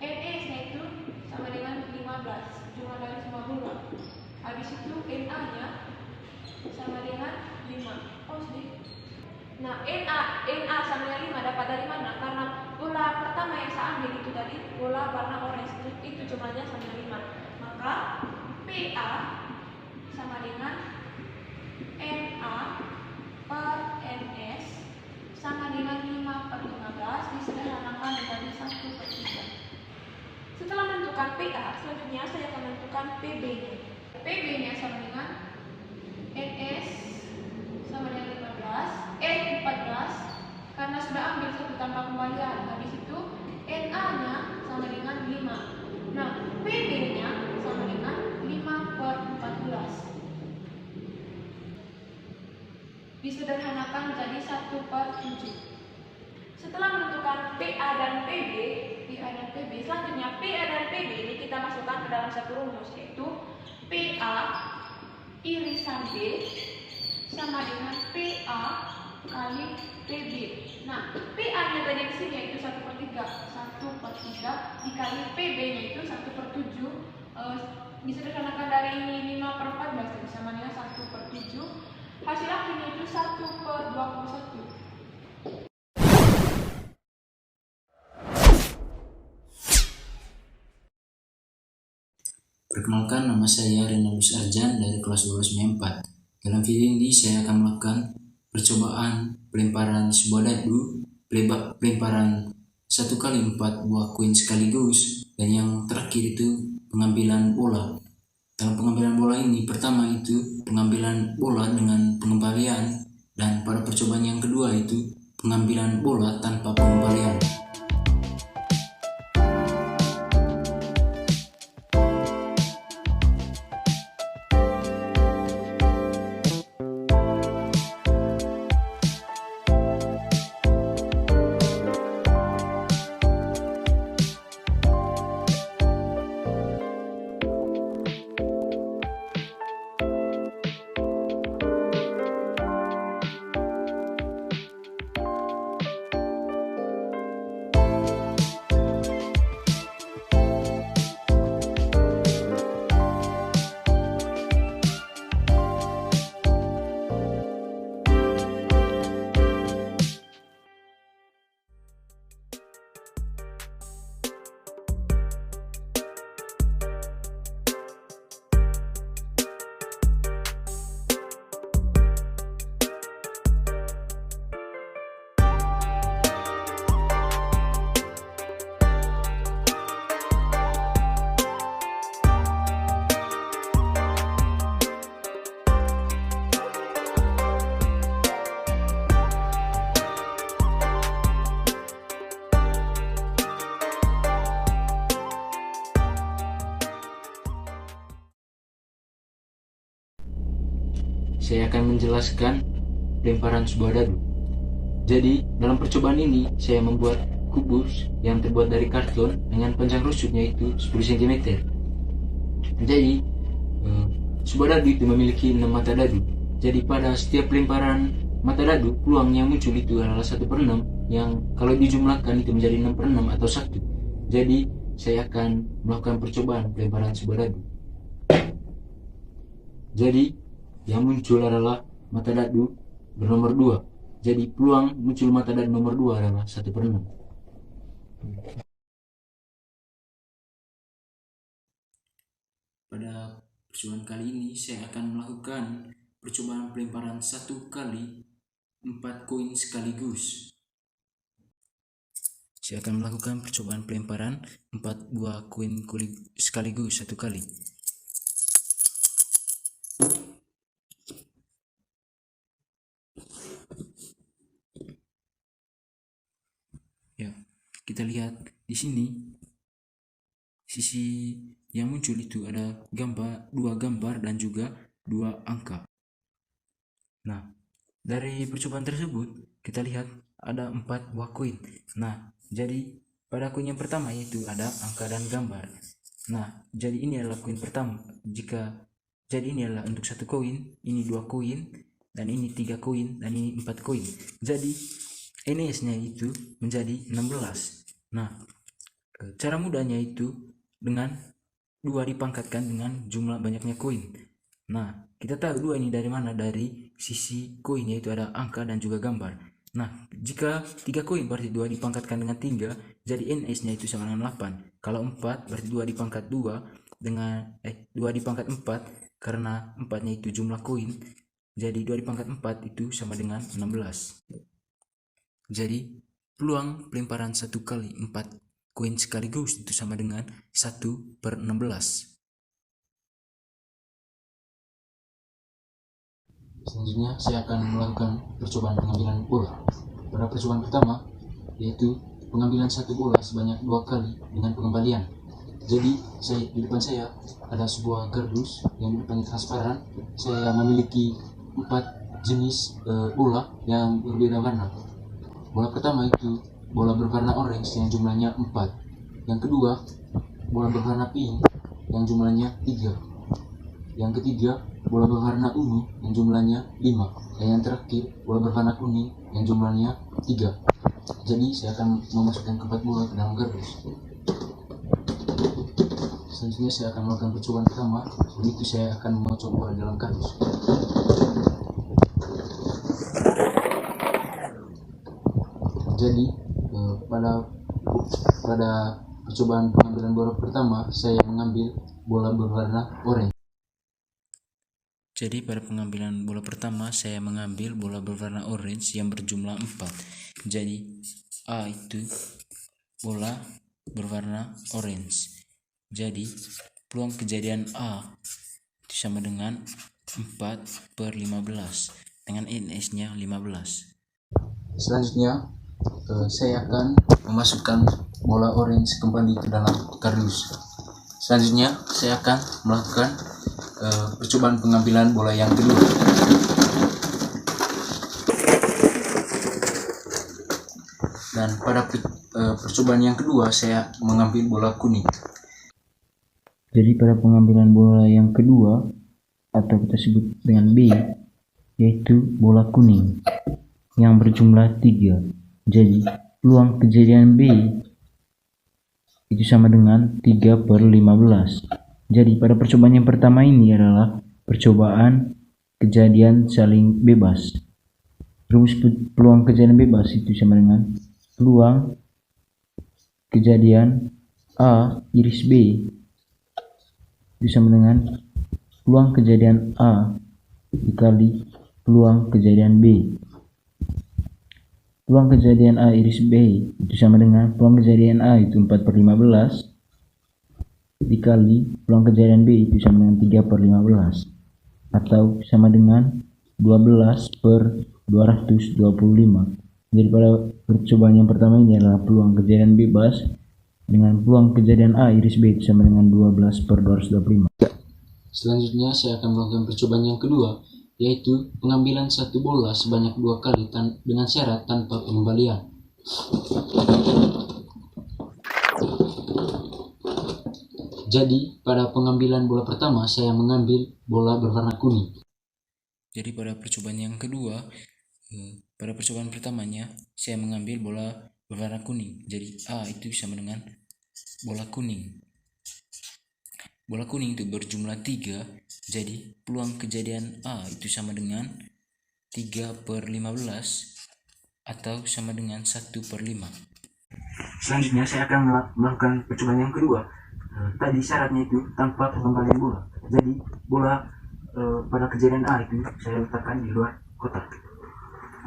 NS-nya itu sama dengan 15, jumlah dari semua bola. Habis itu NA-nya sama dengan 5. Oh, sedikit. Nah, NA sama dengan 5 dapat dari mana? Karena bola pertama yang saya ambil itu tadi bola warna orange, itu jumlahnya sama dengan 5. Maka PA sama dengan NA per NS sama dengan 5 per 15 disederhanakan menjadi 1/3. Setelah menentukan PA, selanjutnya saya akan menentukan PB-nya. PB-nya sama dengan NS sama dengan 14 karena sudah ambil satu tanpa kembalian. Habis itu NA-nya sama dengan 5. Nah, PB-nya sama dengan 5 per 14 disederhanakan menjadi 1/7. Setelah menentukan PA dan PB, selanjutnya PA dan PB ini kita masukkan ke dalam satu rumus, yaitu PA irisan B sama dengan PA kali PB. Nah, PA-nya tadi di sini yaitu 1/3 dikali PB-nya itu 1/7. Disederhanakan dari ini 5/14 jadi sama dengan 1/7. Hasil akhirnya itu 1/21. Perkenalkan, nama saya Renaldus Arjan dari kelas 12 MIA 4. Dalam video ini saya akan melakukan percobaan pelemparan sebuah dadu, pelemparan 1x4 buah koin sekaligus, dan yang terakhir itu pengambilan bola. Dalam pengambilan bola ini, pertama itu pengambilan bola dengan pengembalian, dan pada percobaan yang kedua itu pengambilan bola tanpa pengembalian. saya akan menjelaskan pelemparan sebuah dadu. Jadi dalam percobaan ini saya membuat kubus yang terbuat dari karton dengan panjang rusuknya itu 10 cm. Jadi sebuah dadu itu memiliki 6 mata dadu. Jadi pada setiap pelemparan mata dadu, peluang yang muncul itu adalah 1/6, yang kalau dijumlahkan itu menjadi 6/6 atau 1. Jadi saya akan melakukan percobaan pelemparan sebuah dadu. Jadi yang muncul adalah mata dadu bernomor 2. Jadi peluang muncul mata dadu nomor 2 adalah 1/6. Pada percobaan kali ini saya akan melakukan percobaan pelemparan 1 kali 4 koin sekaligus. Saya akan melakukan percobaan pelemparan 4 buah koin sekaligus 1 kali. Ya, kita lihat di sini sisi yang muncul itu ada dua gambar dan juga 2 angka. Nah, dari percobaan tersebut kita lihat ada 4 buah koin. Nah, jadi pada koin yang pertama yaitu ada angka dan gambar. Nah, jadi ini adalah koin pertama. Jadi ini adalah untuk 1 koin, ini 2 koin, dan ini 3 koin, dan ini 4 koin. Jadi NS-nya itu menjadi 16. Nah, cara mudahnya itu dengan 2 dipangkatkan dengan jumlah banyaknya koin. Nah, kita tahu 2 ini dari mana? Dari sisi koin, yaitu ada angka dan juga gambar. Nah, jika 3 koin berarti 2 dipangkatkan dengan 3, jadi NS-nya itu sama dengan 8. Kalau 4 berarti 2 dipangkat 2 dengan 2 dipangkat 4, karena 4-nya itu jumlah koin. Jadi 2 dipangkat 4 itu sama dengan 16. Jadi peluang pelemparan 1 kali 4 koin sekaligus itu sama dengan 1/16. Selanjutnya saya akan melakukan percobaan pengambilan bola. Pada percobaan pertama yaitu pengambilan 1 bola sebanyak 2 kali dengan pengembalian. Jadi di depan saya ada sebuah kardus yang di depannya transparan. Saya memiliki 4 jenis bola yang berbeda warna. Bola pertama itu bola berwarna orange yang jumlahnya 4. Yang kedua, bola berwarna pink yang jumlahnya 3. Yang ketiga, bola berwarna ungu yang jumlahnya 5. Dan yang terakhir, bola berwarna kuning yang jumlahnya 3. Jadi saya akan memasukkan keempat bola ke dalam kardus. Selanjutnya saya akan melakukan percobaan pertama, yaitu saya akan memocok bola dalam kardus. Jadi pada percobaan pengambilan bola pertama saya mengambil bola berwarna oranye. Jadi pada pengambilan bola pertama saya mengambil bola berwarna orange yang berjumlah 4. Jadi A itu bola berwarna orange. Jadi peluang kejadian A itu sama dengan 4/15 dengan NS-nya 15. Selanjutnya saya akan memasukkan bola orange kembali ke dalam kardus. Selanjutnya saya akan melakukan percobaan pengambilan bola yang kedua. Dan pada percobaan yang kedua saya mengambil bola kuning. Jadi pada pengambilan bola yang kedua atau kita sebut dengan B, yaitu bola kuning yang berjumlah 3. Jadi peluang kejadian B itu sama dengan 3/15. Jadi pada percobaan yang pertama ini adalah percobaan kejadian saling bebas. Rumus peluang kejadian bebas itu sama dengan peluang kejadian A iris B itu sama dengan peluang kejadian A dikali peluang kejadian B. Peluang kejadian A iris B itu sama dengan peluang kejadian A itu 4/15 dikali peluang kejadian B itu sama dengan 3/15 atau sama dengan 12/225. Jadi pada percobaan yang pertama ini adalah peluang kejadian bebas dengan peluang kejadian A iris B itu sama dengan 12/225. Selanjutnya saya akan melakukan percobaan yang kedua, yaitu pengambilan satu bola sebanyak 2 kali dengan syarat tanpa pengembalian. Jadi pada pengambilan bola pertama saya mengambil bola berwarna kuning. Jadi pada percobaan yang kedua, pada percobaan pertamanya saya mengambil bola berwarna kuning. Jadi A itu sama dengan bola kuning. Bola kuning itu berjumlah 3, jadi peluang kejadian A itu sama dengan 3/15 atau sama dengan 1/5. Selanjutnya saya akan melakukan percobaan yang kedua. Tadi syaratnya itu tanpa pengembalian bola. Jadi bola pada kejadian A itu saya letakkan di luar kotak.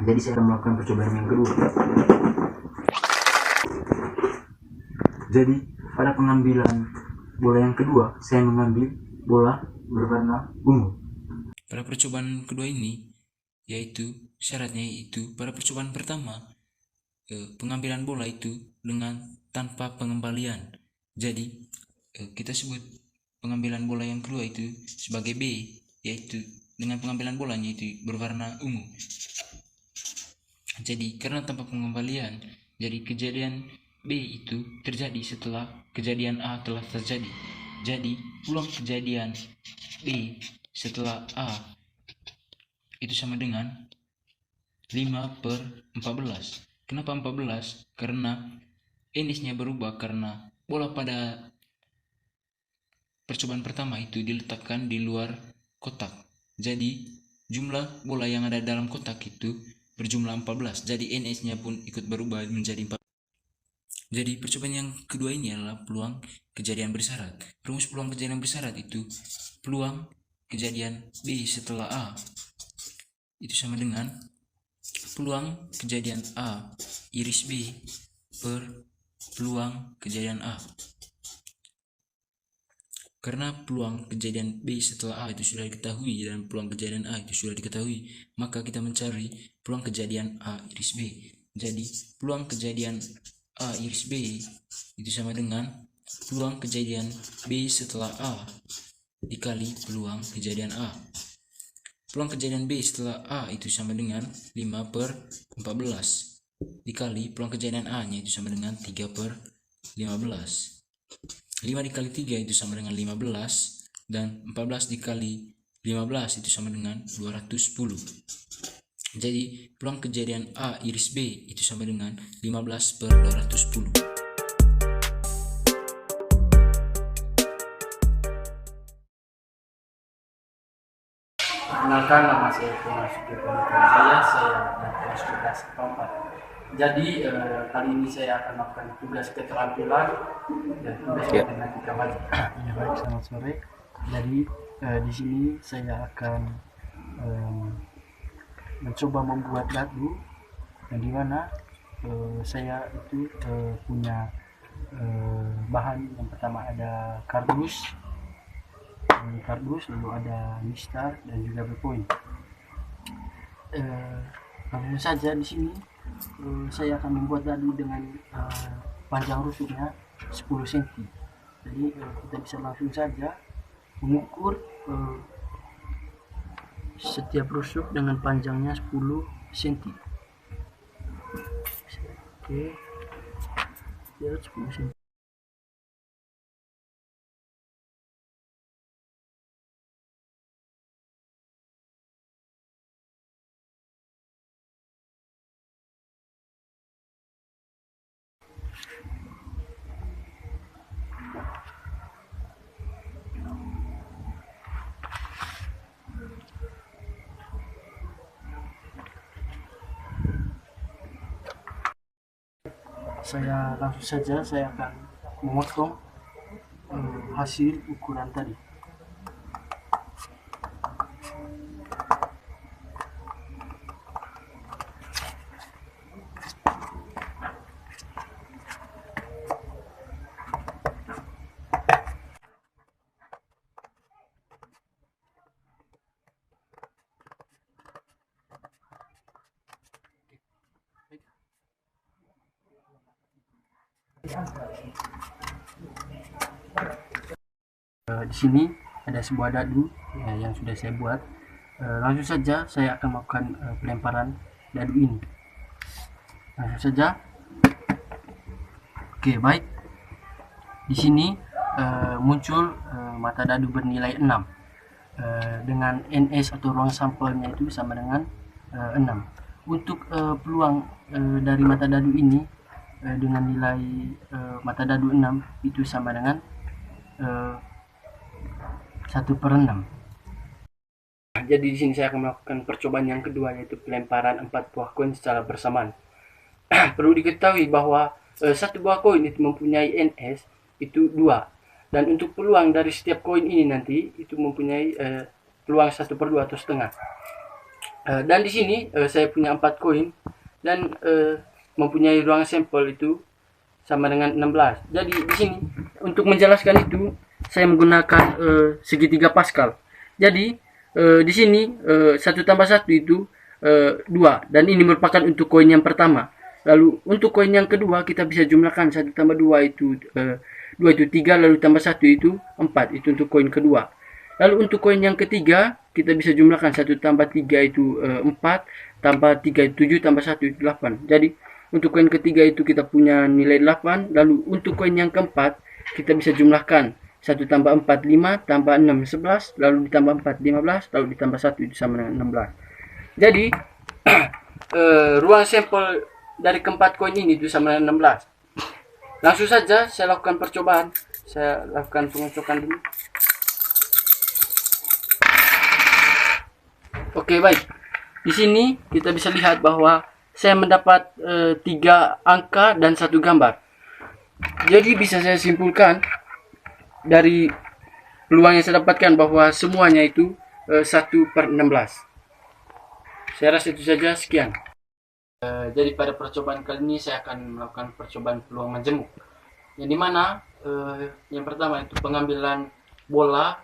Jadi saya akan melakukan percobaan yang kedua. Jadi pada pengambilan bola yang kedua saya mengambil bola berwarna ungu. Pada percobaan kedua ini yaitu syaratnya itu pada percobaan pertama pengambilan bola itu dengan tanpa pengembalian. Jadi kita sebut pengambilan bola yang kedua itu sebagai B, yaitu dengan pengambilan bolanya itu berwarna ungu. Jadi karena tanpa pengembalian, jadi kejadian B itu terjadi setelah kejadian A telah terjadi. Jadi peluang kejadian B setelah A itu sama dengan 5/14. Kenapa 14? Karena indexnya berubah karena bola pada percobaan pertama itu diletakkan di luar kotak. Jadi jumlah bola yang ada dalam kotak itu berjumlah 14. Jadi NS-nya pun ikut berubah menjadi 14. Jadi percobaan yang kedua ini adalah peluang kejadian bersyarat. Rumus peluang kejadian bersyarat itu peluang kejadian B setelah A itu sama dengan peluang kejadian A iris B per peluang kejadian A. Karena peluang kejadian B setelah A itu sudah diketahui dan peluang kejadian A itu sudah diketahui, maka kita mencari peluang kejadian A iris B. Jadi peluang kejadian A iris B itu sama dengan peluang kejadian B setelah A dikali peluang kejadian A. Peluang kejadian B setelah A itu sama dengan 5/14 dikali peluang kejadian A nya itu sama dengan 3/15. 5 dikali 3 itu sama dengan 15 dan 14 dikali 15 itu sama dengan 210. Jadi peluang kejadian A iris B itu sama dengan 15/210. Perkenalkan, nama saya Kunal Sukirwan. Saya dari kelas 12 keempat. Jadi kali ini saya akan melakukan tugas keterampilan dan tugas matematika wajib. Ya baik, selamat sore. Jadi di sini saya akan mencoba membuat dadu, yang dimana saya itu punya bahan. Yang pertama ada kardus, lalu ada mistar dan juga ballpoint. Langsung saja di sini saya akan membuat dadu dengan panjang rusuknya 10 cm. Jadi kita bisa langsung saja mengukur setiap rusuk dengan panjangnya 10 cm. Oke, ya 10 cm. Saya langsung saja saya akan memotong hasil ukuran tadi. Di sini ada sebuah dadu yang sudah saya buat. Langsung saja saya akan melakukan pelemparan dadu ini. Langsung saja. Oke, baik. Di sini muncul mata dadu bernilai 6 dengan NS atau ruang sampelnya itu sama dengan 6. Untuk peluang dari mata dadu ini dengan nilai mata dadu 6 itu sama dengan 1/6. Jadi di sini saya akan melakukan percobaan yang kedua, yaitu pelemparan 4 buah koin secara bersamaan. Perlu diketahui bahwa satu buah koin itu mempunyai NS itu 2. Dan untuk peluang dari setiap koin ini nanti itu mempunyai peluang 1/2 atau setengah. Dan di sini saya punya 4 koin dan mempunyai ruang sampel itu sama dengan 16. Jadi di sini untuk menjelaskan itu saya menggunakan segitiga Pascal. Jadi di sini 1 tambah 1 itu 2, dan ini merupakan untuk koin yang pertama. Lalu untuk koin yang kedua kita bisa jumlahkan 1 tambah 2 itu 2 itu 3, lalu tambah 1 itu 4. Itu untuk koin kedua. Lalu untuk koin yang ketiga kita bisa jumlahkan 1 tambah 3 itu 4, tambah 3 itu 7, tambah 1 itu 8. Jadi untuk koin ketiga itu kita punya nilai 8. Lalu untuk koin yang keempat kita bisa jumlahkan 1 tambah 4 5, tambah 6 11, lalu ditambah 4 15, lalu ditambah 1 itu sama dengan 16. Jadi ruang sampel dari keempat koin ini itu sama dengan 16. Langsung saja saya lakukan percobaan. Saya lakukan pengocokan dulu. Oke, baik. Di sini kita bisa lihat bahwa saya mendapat 3 angka dan 1 gambar. Jadi bisa saya simpulkan dari peluang yang saya dapatkan bahwa semuanya itu 1/16. Saya rasa itu saja, sekian. Jadi pada percobaan kali ini saya akan melakukan percobaan peluang menjemuk, yang dimana yang pertama itu pengambilan bola,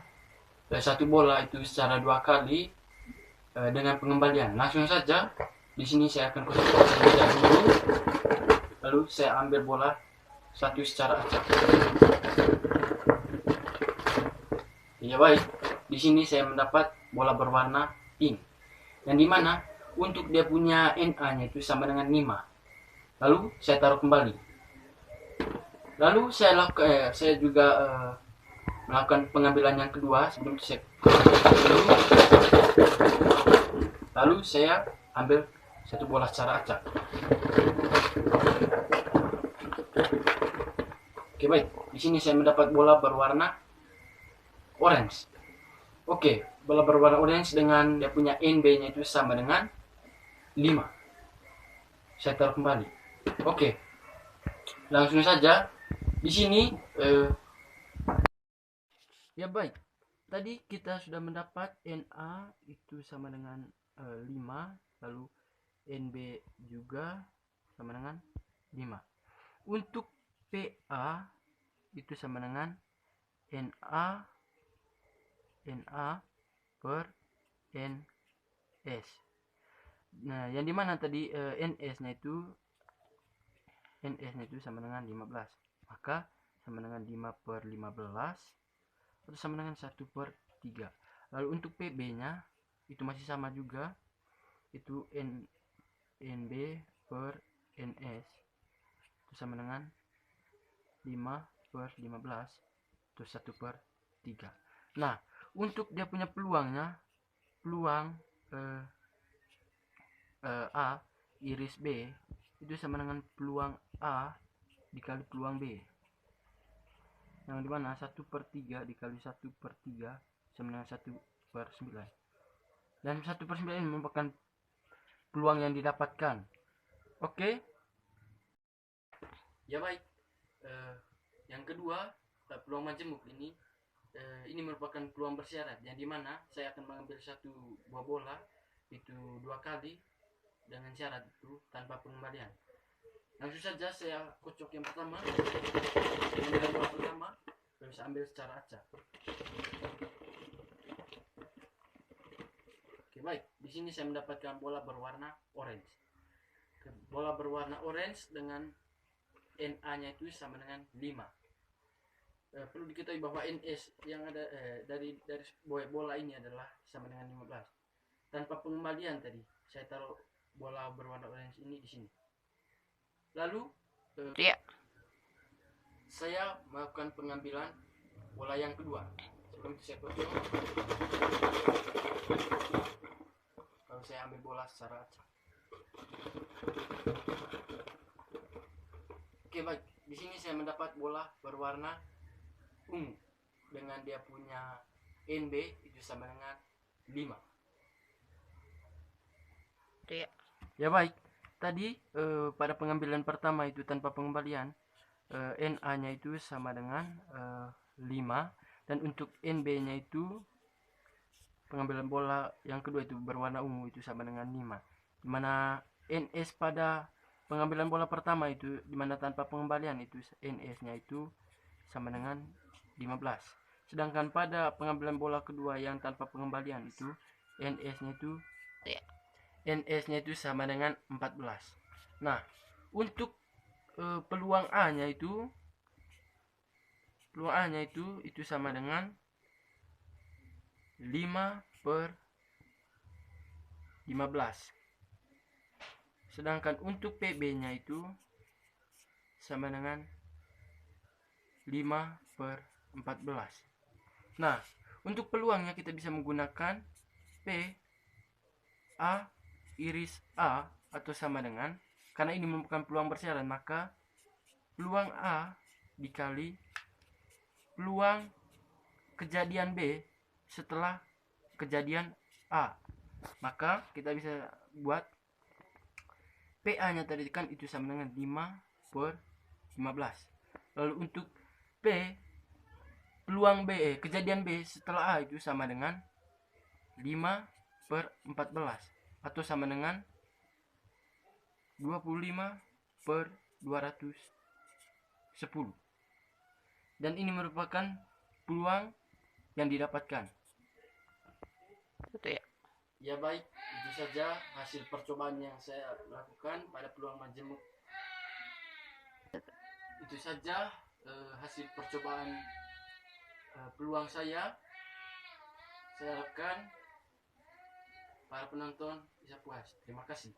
1 bola itu secara 2 kali dengan pengembalian. Langsung saja di sini saya akan kosongkan meja dulu, lalu saya ambil bola 1 secara acak. Ya baik, di sini saya mendapat bola berwarna pink, yang dimana untuk dia punya NA-nya itu sama dengan 5. Lalu saya taruh kembali. Lalu saya juga melakukan pengambilan yang kedua sebelum saya lalu saya ambil 1 bola secara acak. Oke, baik. Di sini saya mendapat bola berwarna orange. Oke, bola berwarna orange dengan dia punya NB-nya itu sama dengan 5. Saya taruh kembali. Oke. Langsung saja di sini ya baik. Tadi kita sudah mendapat NA itu sama dengan 5, lalu NB juga sama dengan 5. Untuk PA itu sama dengan NA per NS. Nah, yang dimana tadi NS-nya itu sama dengan 15. Maka sama dengan 5/15 atau sama dengan 1/3. Lalu untuk PB-nya itu masih sama juga. Itu NB per NS itu sama dengan 5/15 itu 1/3. Nah, untuk dia punya peluangnya, peluang A iris B itu sama dengan peluang A dikali peluang B, yang dimana 1/3 dikali 1/3 sama dengan 1/9, dan 1/9 ini merupakan peluang yang didapatkan. Oke, ya baik. Yang kedua, peluang majemuk ini merupakan peluang bersyarat, yang dimana saya akan mengambil 1 buah bola itu 2 kali dengan syarat itu tanpa pengembalian. Langsung saja saya kocok yang pertama, ambil bola pertama, lalu saya ambil secara acak. Oke, baik. Di sini saya mendapatkan bola berwarna orange. Bola berwarna orange dengan NA-nya itu sama dengan 5. Perlu diketahui bahwa NS yang ada dari bola ini adalah sama dengan 15. tanpa pengembalian tadi. Saya taruh bola berwarna orange ini di sini. Lalu saya melakukan pengambilan bola yang kedua. Sebelum itu saya potong. Kalau saya ambil bola secara acak. Oke, baik. Di sini saya mendapat bola berwarna ungu dengan dia punya NB itu sama dengan 5. Ya baik. Tadi pada pengambilan pertama itu tanpa pengembalian NA-nya itu sama dengan 5, dan untuk NB-nya itu pengambilan bola yang kedua itu berwarna ungu itu sama dengan 5. Dimana NS pada pengambilan bola pertama itu dimana tanpa pengembalian itu NS-nya itu sama dengan 15. Sedangkan pada pengambilan bola kedua yang tanpa pengembalian itu NS-nya itu sama dengan 14. Nah, untuk peluang A-nya itu sama dengan 5/15. Sedangkan untuk PB-nya itu sama dengan 5/14. Nah, untuk peluangnya kita bisa menggunakan P A iris A atau sama dengan, karena ini merupakan peluang bersiaran, maka peluang A dikali peluang kejadian B setelah kejadian A. Maka kita bisa buat PA-nya tadi kan itu sama dengan 5/15. Lalu untuk P peluang B kejadian B setelah A itu sama dengan 5/14 atau sama dengan 25/210. Dan ini merupakan peluang yang didapatkan. Ya baik, itu saja hasil percobaan yang saya lakukan pada peluang majemuk. Itu saja hasil percobaan peluang saya. Saya harapkan para penonton bisa puas. Terima kasih.